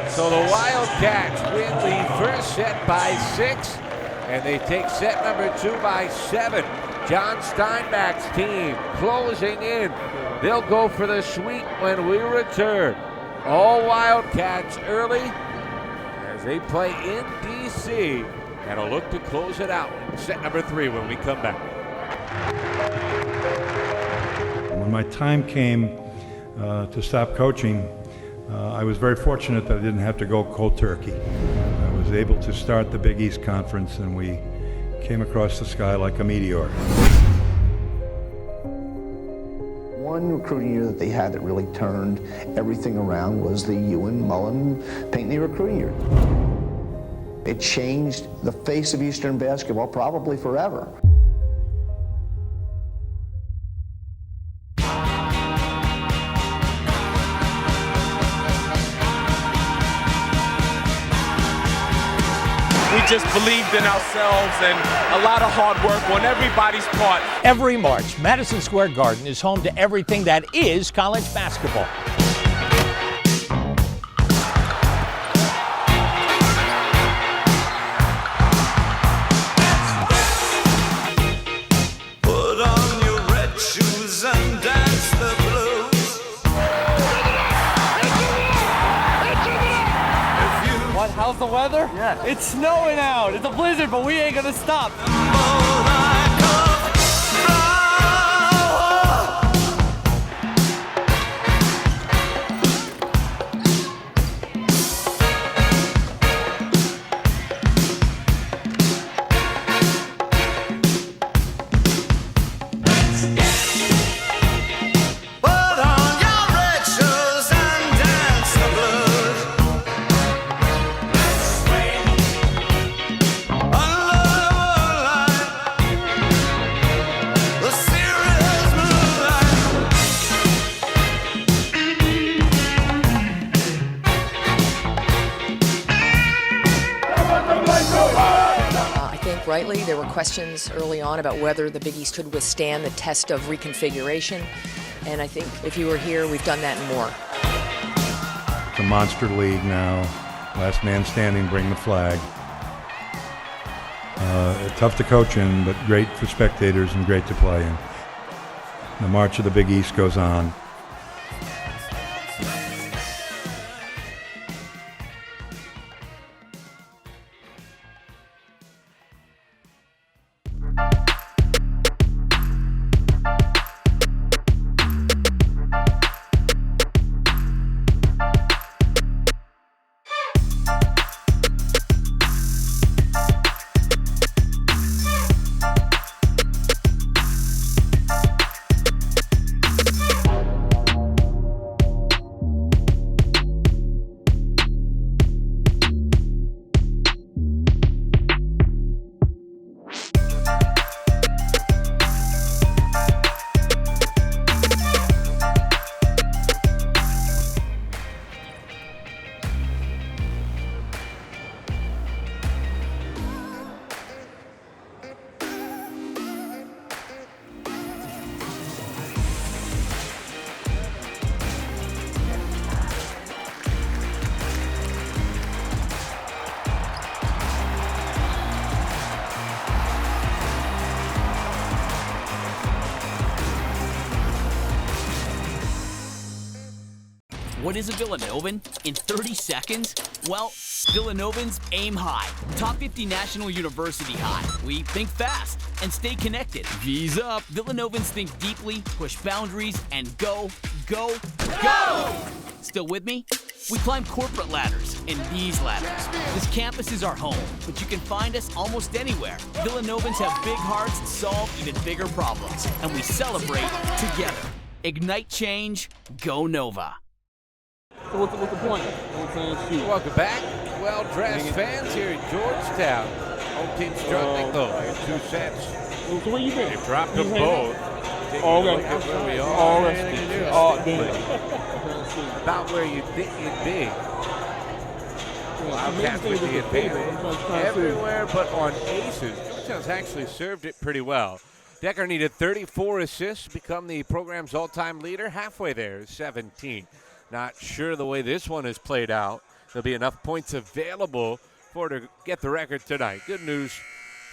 So the Wildcats win the first set by 6, and they take set number 2 by 7. John Steinbach's team closing in. They'll go for the sweep when we return. All Wildcats early as they play in D.C. and will look to close it out in set number 3 when we come back. When my time came to stop coaching, I was very fortunate that I didn't have to go cold turkey. I was able to start the Big East Conference, and we came across the sky like a meteor. One recruiting year that they had that really turned everything around was the Ewan Mullen Pinckney recruiting year. It changed the face of Eastern basketball probably forever. just believed in ourselves and a lot of hard work on everybody's part. Every March, Madison Square Garden is home to everything that is college basketball. How's the weather? Yeah. It's snowing out. It's a blizzard, but we ain't gonna stop. Rightly, there were questions early on about whether the Big East could withstand the test of reconfiguration, and I think if you were here, we've done that and more. It's a monster league now. Last man standing, bring the flag. Tough to coach in, but great for spectators and great to play in. The march of the Big East goes on. What is a Villanovan? In 30 seconds? Well, Villanovans aim high. Top 50 National University high. We think fast and stay connected. V's up. Villanovans think deeply, push boundaries, and go, go, go! Still with me? We climb corporate ladders and these ladders. This campus is our home, but you can find us almost anywhere. Villanovans have big hearts and solve even bigger problems, and we celebrate together. Ignite change, go Nova. So what's the point? Welcome back. Well-dressed fans here at Georgetown. Home team struggling though in 2 sets. So what do you think? They've dropped them both. Taking a look at where we are. About where you think you'd be. Wildcats with the advantage everywhere but on aces. Georgetown's actually served it pretty well. Decker needed 34 assists to become the program's all-time leader. Halfway there, 17. Not sure the way this one has played out. There'll be enough points available for her to get the record tonight. Good news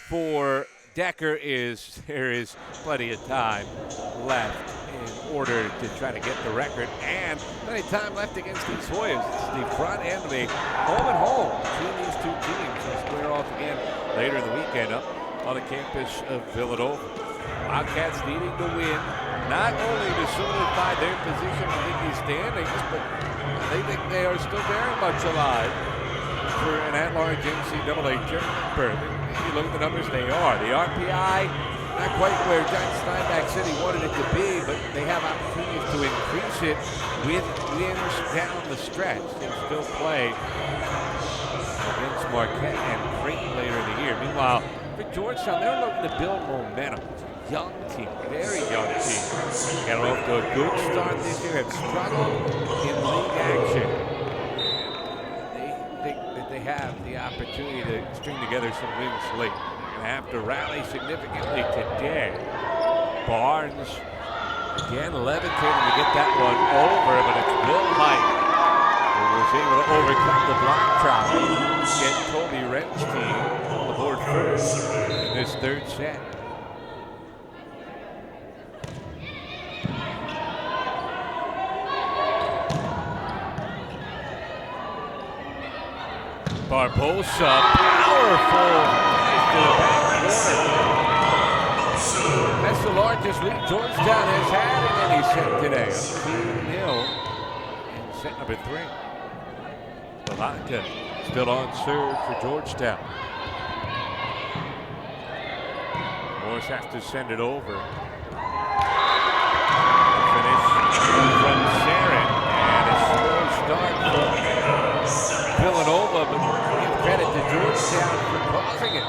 for Decker is there is plenty of time left in order to try to get the record, and plenty of time left against these Hoyas. It's the front end of a home and home between these two teams. They'll square off again later in the weekend up on the campus of Villanova. Wildcats needing to win, not only to solidify their position in the Big East standings, but they think they are still very much alive for an at-large NCAA berth. If you look at the numbers, they are. The RPI, not quite where Giant Steinbach City wanted it to be, but they have opportunities to increase it with wins down the stretch. They'll still play against Marquette and Creighton later in the year. Meanwhile, for Georgetown, they're looking to build momentum. Young team, very young team. Got off to a good start this year, have struggled in league action. They think that they have have the opportunity to string together some wins late. Going to have to rally significantly today. Barnes again levitating to get that one over, but it's Bill Height who was able to overcome the block try. Get Toby Wrench's team on the board first in this third set. Barbosa, powerful finish to the back corner. That's the largest lead Georgetown has had in any set today. 2-0 in set number 3. Balanca still on serve for Georgetown. Morris has to send it over. Finish from Sarin, and a slow start from Villanova, but give credit to Georgetown for causing it.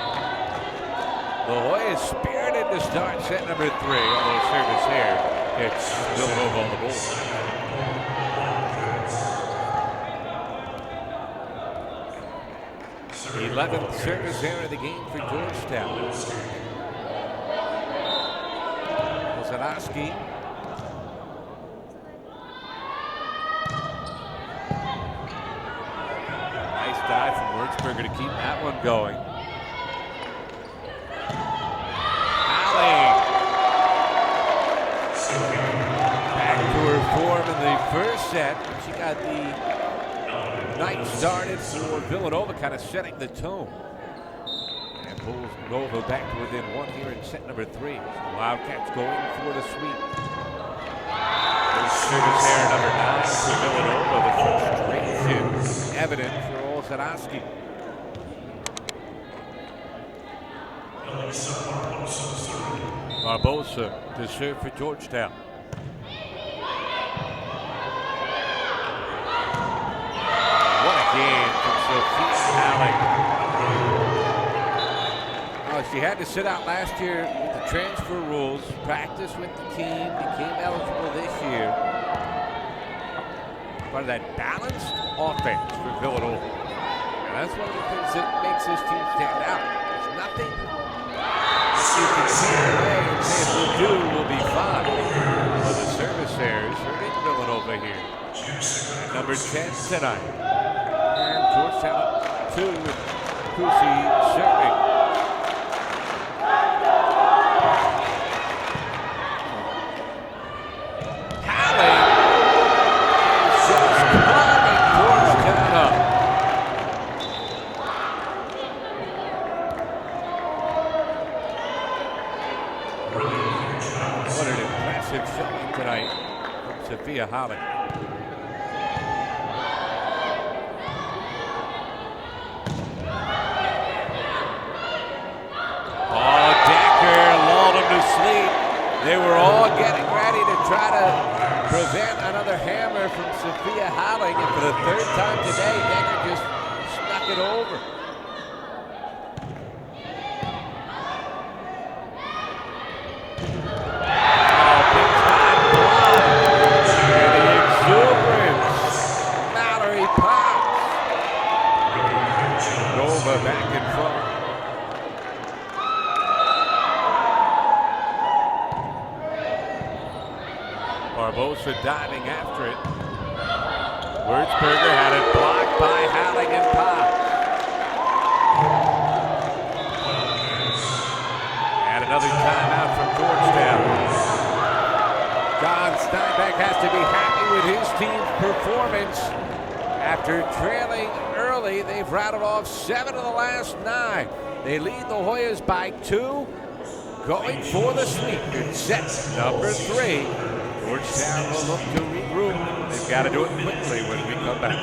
The Hoyas spirited to start set number 3, although service here gets Villanova on the board. 11th service error of the game for Georgetown. Ozanowski. Nice dive from Wurzburger to keep that one going. Allie. Back to her form in the first set. She got the night started for Villanova, kind of setting the tone. And pulls Nova back to within 1 here in set number 3. Wildcats going for the sweep. Service error number 9 for Villanova. The frustration evident for Ozanowski. Barbosa to serve for Georgetown. Game from Sophia Halleck. Oh, she had to sit out last year with the transfer rules, practiced with the team, became eligible this year. Part of that balanced offense for Villanova. And that's one of the things that makes this team stand out. There's nothing that you can see away and say if we'll do, we'll be fine. Well, the service errors hurting Villanova here. Number 10 tonight. And Georgetown 2 with Kusi serving. Hallie is just climbing Georgetown up. What an impressive showing tonight from Sophia Halleck. They were all getting ready to try to prevent another hammer from Sophia Halleck, and for the third time today, Decker just snuck it over. Oh, big time block. And the exuberance. Mallory Potts. Nova back in front. Barbosa diving after it. Wurzburger had it blocked by Halleck and Potts. And another timeout from Georgetown. John Steinbeck has to be happy with his team's performance. After trailing early, they've rattled off 7 of the last 9. They lead the Hoyas by 2, going for the sweep in set number 3. Georgetown will look to regroup. They've got to do it quickly when we come back.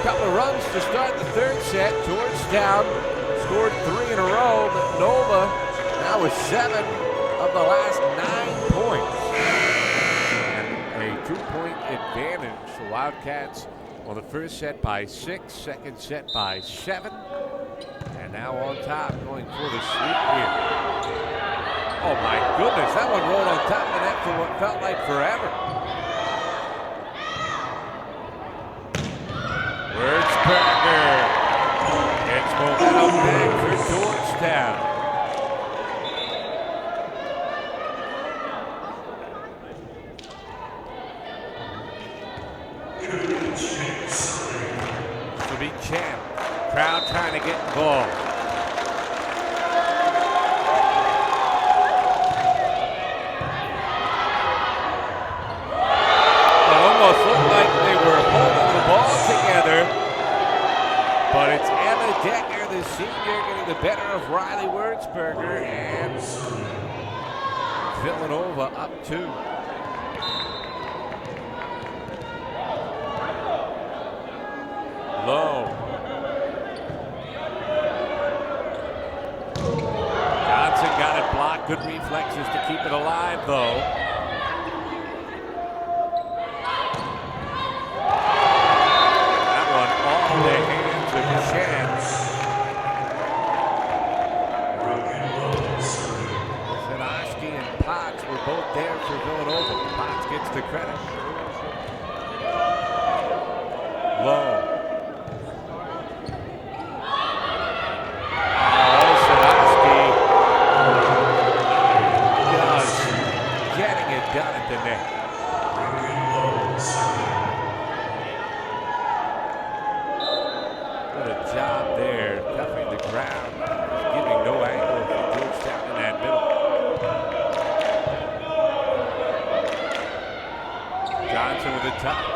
couple of runs to start the third set. Georgetown scored 3 in a row, but Nova now with 7 of the last 9 points. And a 2-point advantage. The Wildcats on the first set by 6, second set by 7. And now on top, going for the sweep here. Oh my goodness, that one rolled on top of the net for what felt like forever. Würzberger gets momentum back for Georgetown. To be champ. Crowd trying to get involved. It almost looked like they were holding the ball together, but it's Emma Decker, the senior, getting the better of Riley Würzberger, and Villanova up 2. Low. Johnson got it blocked. Good reflexes to keep it alive, though. That one off the hands of Chance. Zanoski and Potts were both there for Villanova. Potts gets the credit. Low. Down at the net. What a job there, covering the ground, giving no angle for Georgetown in that middle. Johnson with a touch.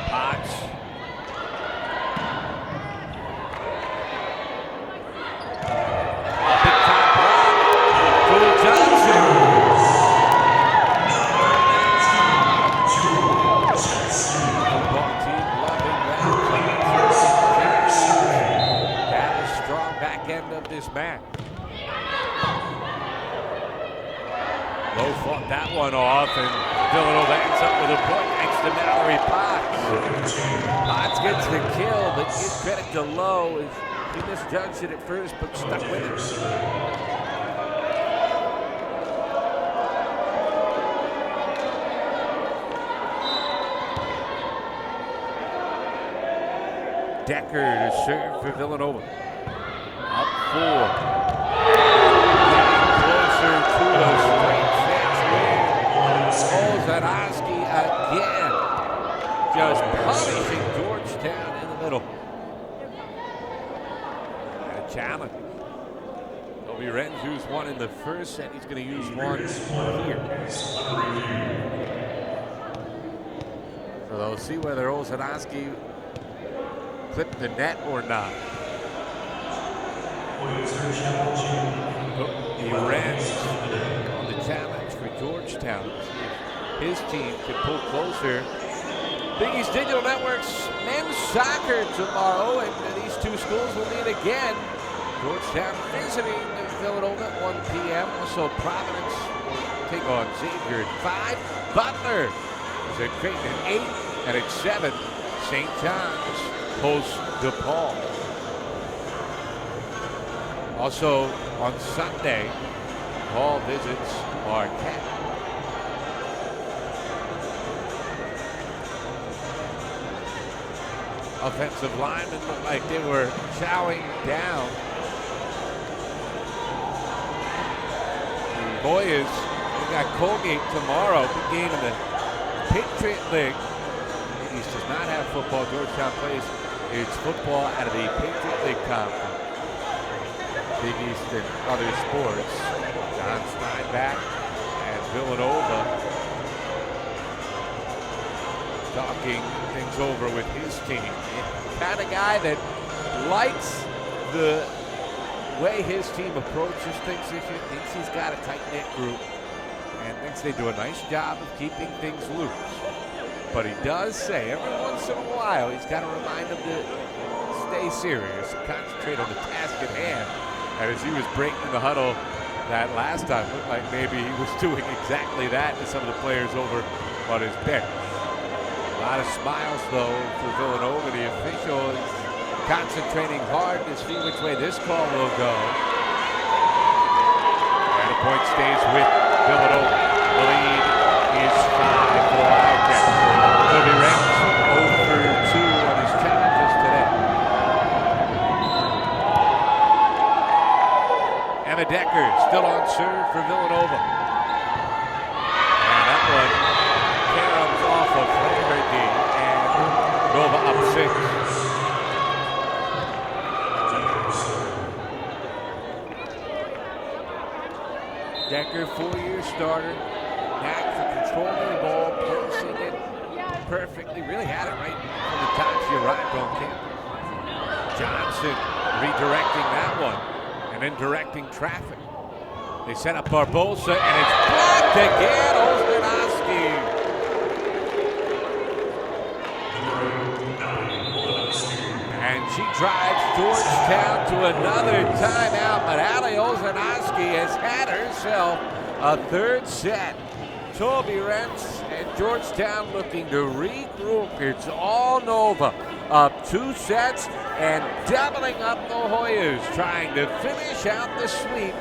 Potts. Big time block. Joel Johnson. Of this match. Lowe fought that one off, and Villanova ends up with a point thanks to Mallory Potts. Potts gets the kill, but give credit to Lowe as he misjudged it at first, but stuck with it. Decker to serve for Villanova. Up 4. Getting closer to a straight set win. Zanoski again. Just punishing Georgetown in the middle. And a challenge. Toby Renz used one in the first set. He's going to use one here. So they'll see whether Zanoski clipped the net or not. He ran on the challenge for Georgetown. His team can pull closer. Big East Digital Network's men's soccer tomorrow, and these two schools will meet again. Georgetown visiting Villanova at 1 p.m. Also, Providence will take on Xavier at 5. Butler is at Creighton at 8, and at 7, St. John's hosts DePaul. Also on Sunday, Hall visits Marquette. Offensive linemen looked like they were chowing down. The Boyers, they got Colgate tomorrow, big game in the Patriot League. The East does not have football. Georgetown plays its football out of the Patriot League Conference. Big East and other sports. John Steinbach and Villanova talking things over with his team. The kind of guy that likes the way his team approaches things this year, thinks he's got a tight-knit group, and thinks they do a nice job of keeping things loose. But he does say every once in a while he's got to remind him to stay serious, concentrate on the task at hand. And as he was breaking the huddle that last time, looked like maybe he was doing exactly that to some of the players over on his bench. A lot of smiles, though, for Villanova. The official is concentrating hard to see which way this call will go. And the point stays with Villanova. The lead is 5 for the Wildcats. Toby Ranks 0 for 2 on his challenges today. Emma Decker still on serve for Villanova. And that one caroms off of Flaherty, and Nova up 6. Decker, 4-year starter, knack for controlling the ball, placing it perfectly, really had it right from the time she arrived on campus. Johnson redirecting that one, and then directing traffic. They set up Barbosa, and it's blocked again, Ozdanoski. And she drives Georgetown to another timeout, but Ali Ozdanoski has had herself a third set. Toby Rentz and Georgetown looking to regroup. It's all Nova. Up 2 sets and doubling up the Hoyas, trying to finish out the sweep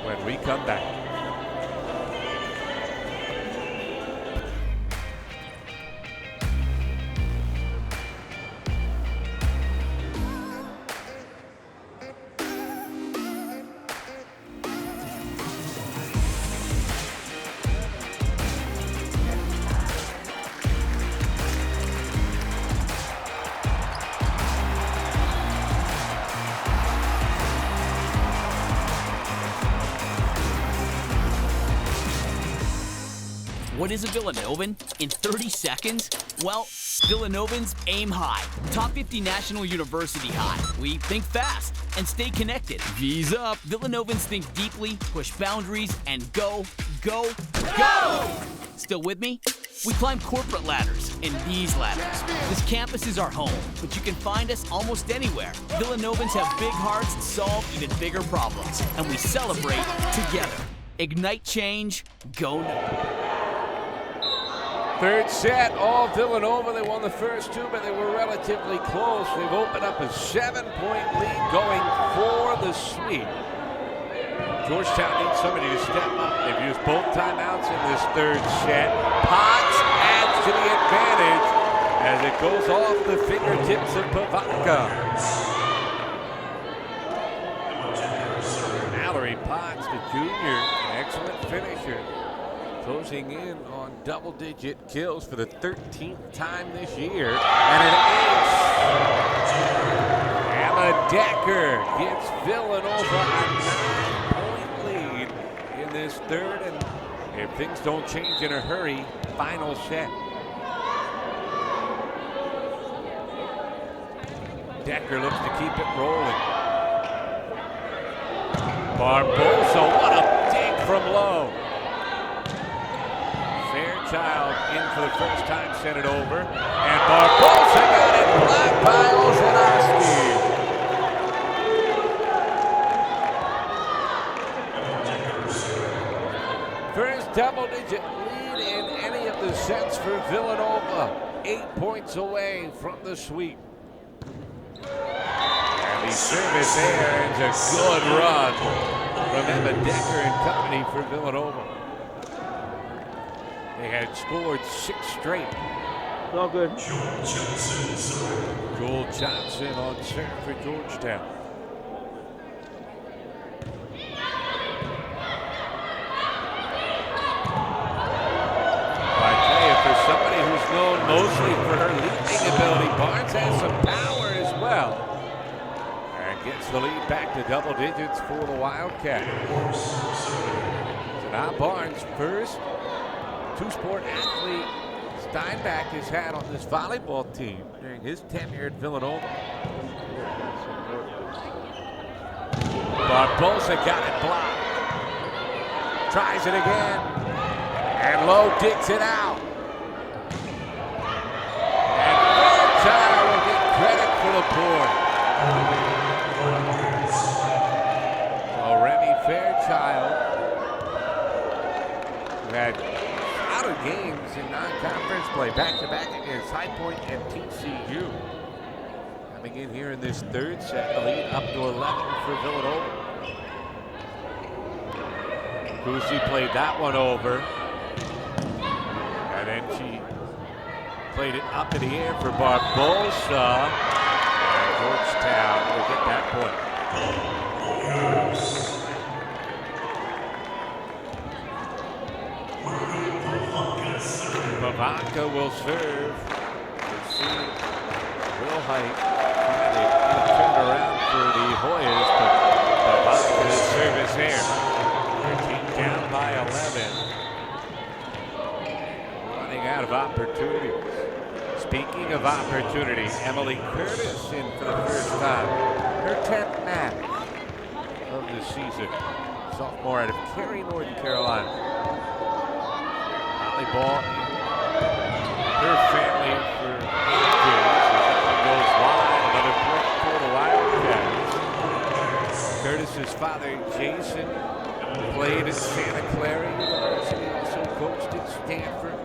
when we come back. What is a Villanovan? In 30 seconds? Well, Villanovans aim high. Top 50 National University high. We think fast and stay connected. V's up. Villanovans think deeply, push boundaries, and go, go, go! Still with me? We climb corporate ladders and these ladders. This campus is our home, but you can find us almost anywhere. Villanovans have big hearts and solve even bigger problems, and we celebrate together. Ignite change, go Nova. Third set, all Villanova. They won the first 2, but they were relatively close. They've opened up a 7-point lead going for the sweep. Georgetown needs somebody to step up. They've used both timeouts in this third set. Potts adds to the advantage as it goes off the fingertips of Pavanka. Mallory Potts, the junior, an excellent finisher. Closing in on double-digit kills for the 13th time this year. And an ace. Emma Decker gives Villanova a 9-point lead in this third. And if things don't change in a hurry, final set. Decker looks to keep it rolling. Barbosa, what a dig from low. Fairchild in for the first time, sent it over. And Barbosa got it blocked by Ozdanoski. First double-digit lead in any of the sets for Villanova. 8 points away from the sweep. And the service there ends a good run from Emma Decker and company for Villanova. They had scored 6 straight. It's all good. Joel Johnson on serve for Georgetown. I tell you, for somebody who's known mostly for her leaping ability, Barnes has some power as well. And gets the lead back to double digits for the Wildcats. So now Barnes first. 2-sport athlete Steinbach has had on this volleyball team during his tenure at Villanova. Barbosa got it blocked. Tries it again. And Lowe digs it out. play back-to-back against High Point and TCU. Coming in here in this third set, the lead up to 11 for Villanova. Kusi played that one over. And then she played it up in the air for Barbosa. And Georgetown will get that point. Bavanka will serve. We'll see Will Height trying to turn around for the Hoyas, but Bavanka's service here. Their team down by 11. Running out of opportunities. Speaking of opportunities, Emily Curtis in for the first time. Her 10th match of the season. Sophomore out of Cary, North Carolina. Volleyball in her family for ages. That one goes wide. Another point for the Wildcats. Curtis's father, Jason, played at Santa Clara University, also coached at Stanford.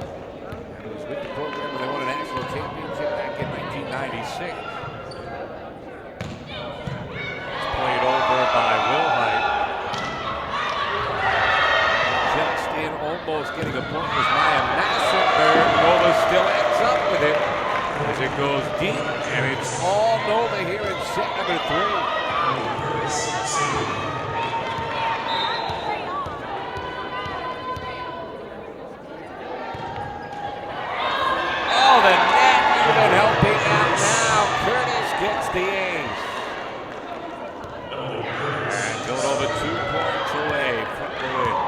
And was with the program when they won a national championship back in 1996. It's played over by Will Height. Just in, almost getting a point was Maya Massenberg. Nova still ends up with it as it goes deep, and it's all Nova here in set number 3. Oh, the net even helping out now. Curtis gets the ace. And Villanova 2 points away from the win.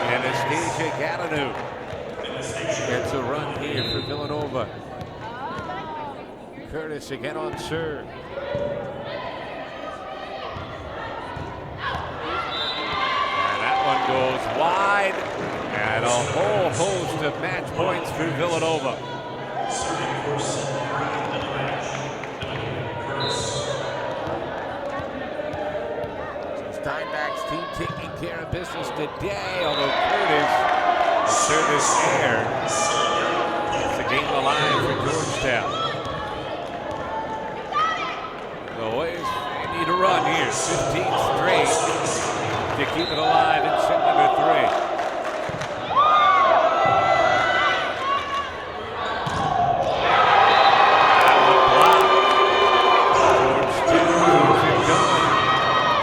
Anastasia Gallinou gets a run here for Villanova. Curtis again on serve. One goes wide, and a whole host of match points for Villanova. So Steinbach's team taking care of business today, although Curtis, the service air, gets the game alive for Georgetown. The Hoyas need a run here, 15 straight. To keep it alive in set number 3. That one blocked. Georgetown keeps it going.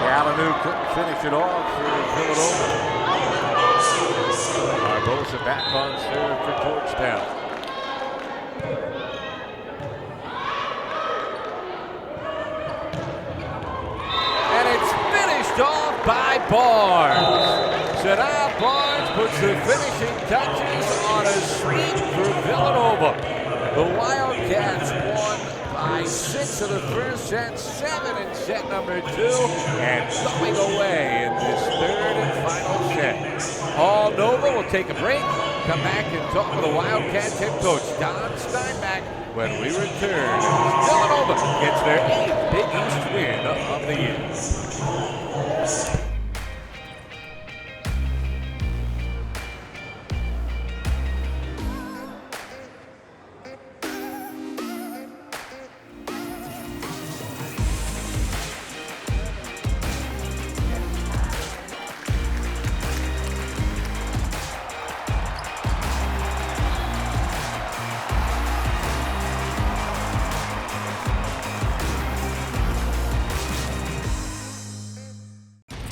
Gallinou couldn't finish it off for Villanova. Barbosa back on serve for Georgetown. And it's finished off by Barnes. So now Barnes puts the finishing touches on a sweep for Villanova. The Wildcats won by 6 of the first set, 7 in set number 2, and going away in this third and final set. All Nova will take a break, come back and talk with the Wildcats head coach, Don Steinbach, when we return. Villanova gets their 8th Big East win of the year.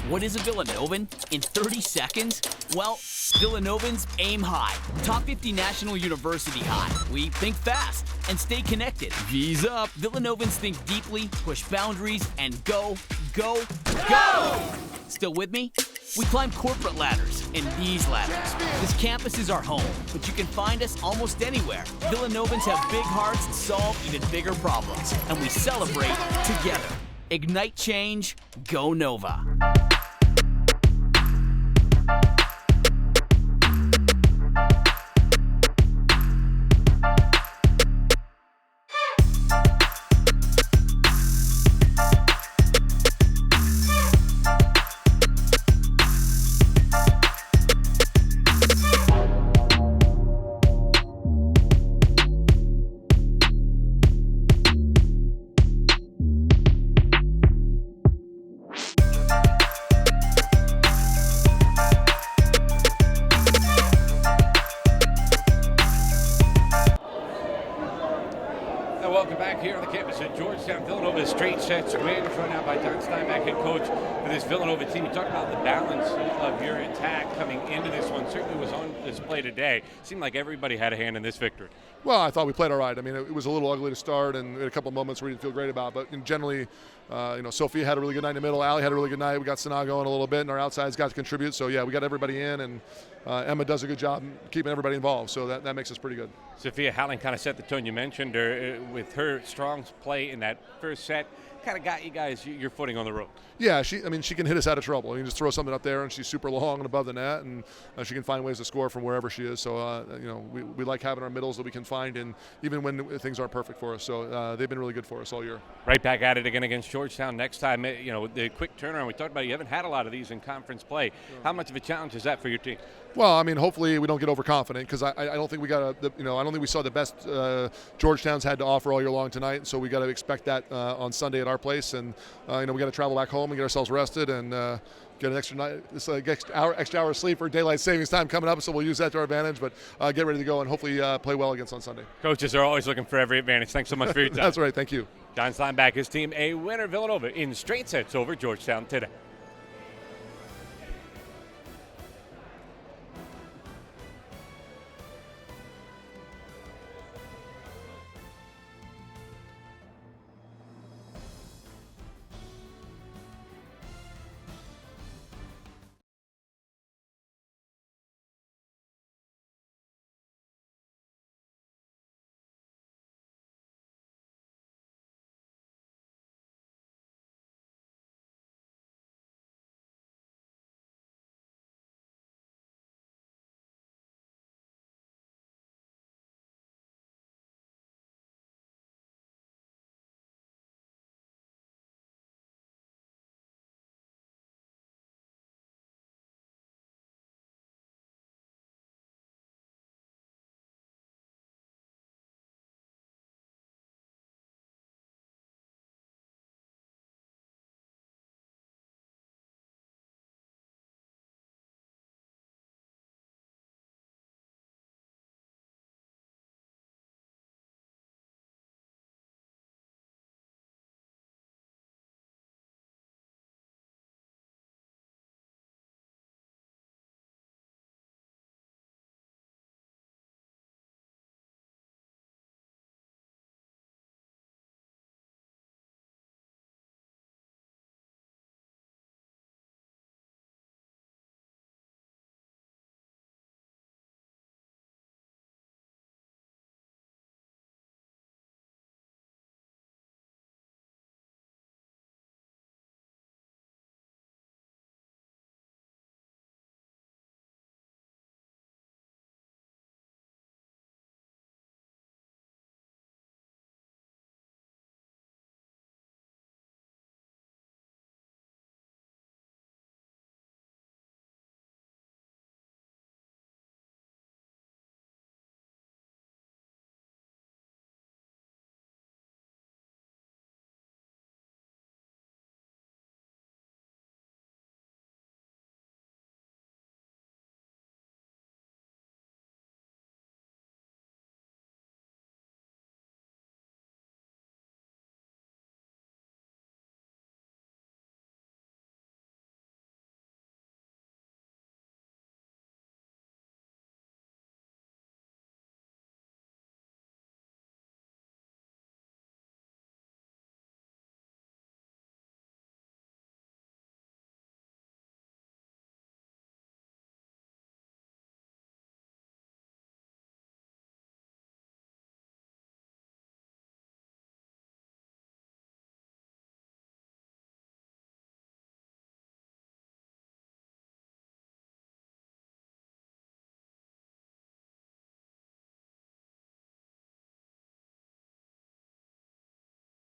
What is a Villanovan? In 30 seconds? Well, Villanovans aim high. Top 50 National University high. We think fast and stay connected. V's up. Villanovans think deeply, push boundaries, and go, go, go! Still with me? We climb corporate ladders and these ladders. This campus is our home, but you can find us almost anywhere. Villanovans have big hearts and solve even bigger problems, and we celebrate together. Ignite change, go Nova. here on the campus at Georgetown. Villanova straight sets win, joined out by Don Steinbach, head coach for this Villanova team. You talked about the balance of your attack coming into this one. Certainly was on display today. Seemed like everybody had a hand in this victory. Well, I thought we played all right. I mean, it was a little ugly to start, and we had a couple of moments where we didn't feel great about. But generally, Sophia had a really good night in the middle. Allie had a really good night. We got Sanaa going a little bit, and our outsides got to contribute. So, yeah, we got everybody in, and Emma does a good job keeping everybody involved. So that makes us pretty good. Sophia Howling kind of set the tone. You mentioned her with her strong play in that first set. Kind of got you guys your footing on the road. Yeah, she can hit us out of trouble. You can just throw something up there, and she's super long and above the net, and she can find ways to score from wherever she is. So, we like having our middles that we can find, and even when things aren't perfect for us. So they've been really good for us all year. Right back at it again against Georgetown next time. The quick turnaround. We talked about you haven't had a lot of these in conference play. How much of a challenge is that for your team? Well, I mean, hopefully we don't get overconfident because I don't think we got I don't think we saw the best Georgetown's had to offer all year long tonight. So we got to expect that on Sunday at our place, and we got to travel back home and get ourselves rested and get an extra night, extra hour of sleep for daylight savings time coming up. So we'll use that to our advantage, but get ready to go and hopefully play well against on Sunday. Coaches are always looking for every advantage. Thanks so much for your time. That's right. Thank you. Don Steinbach, his team, a winner. Villanova in straight sets over Georgetown today.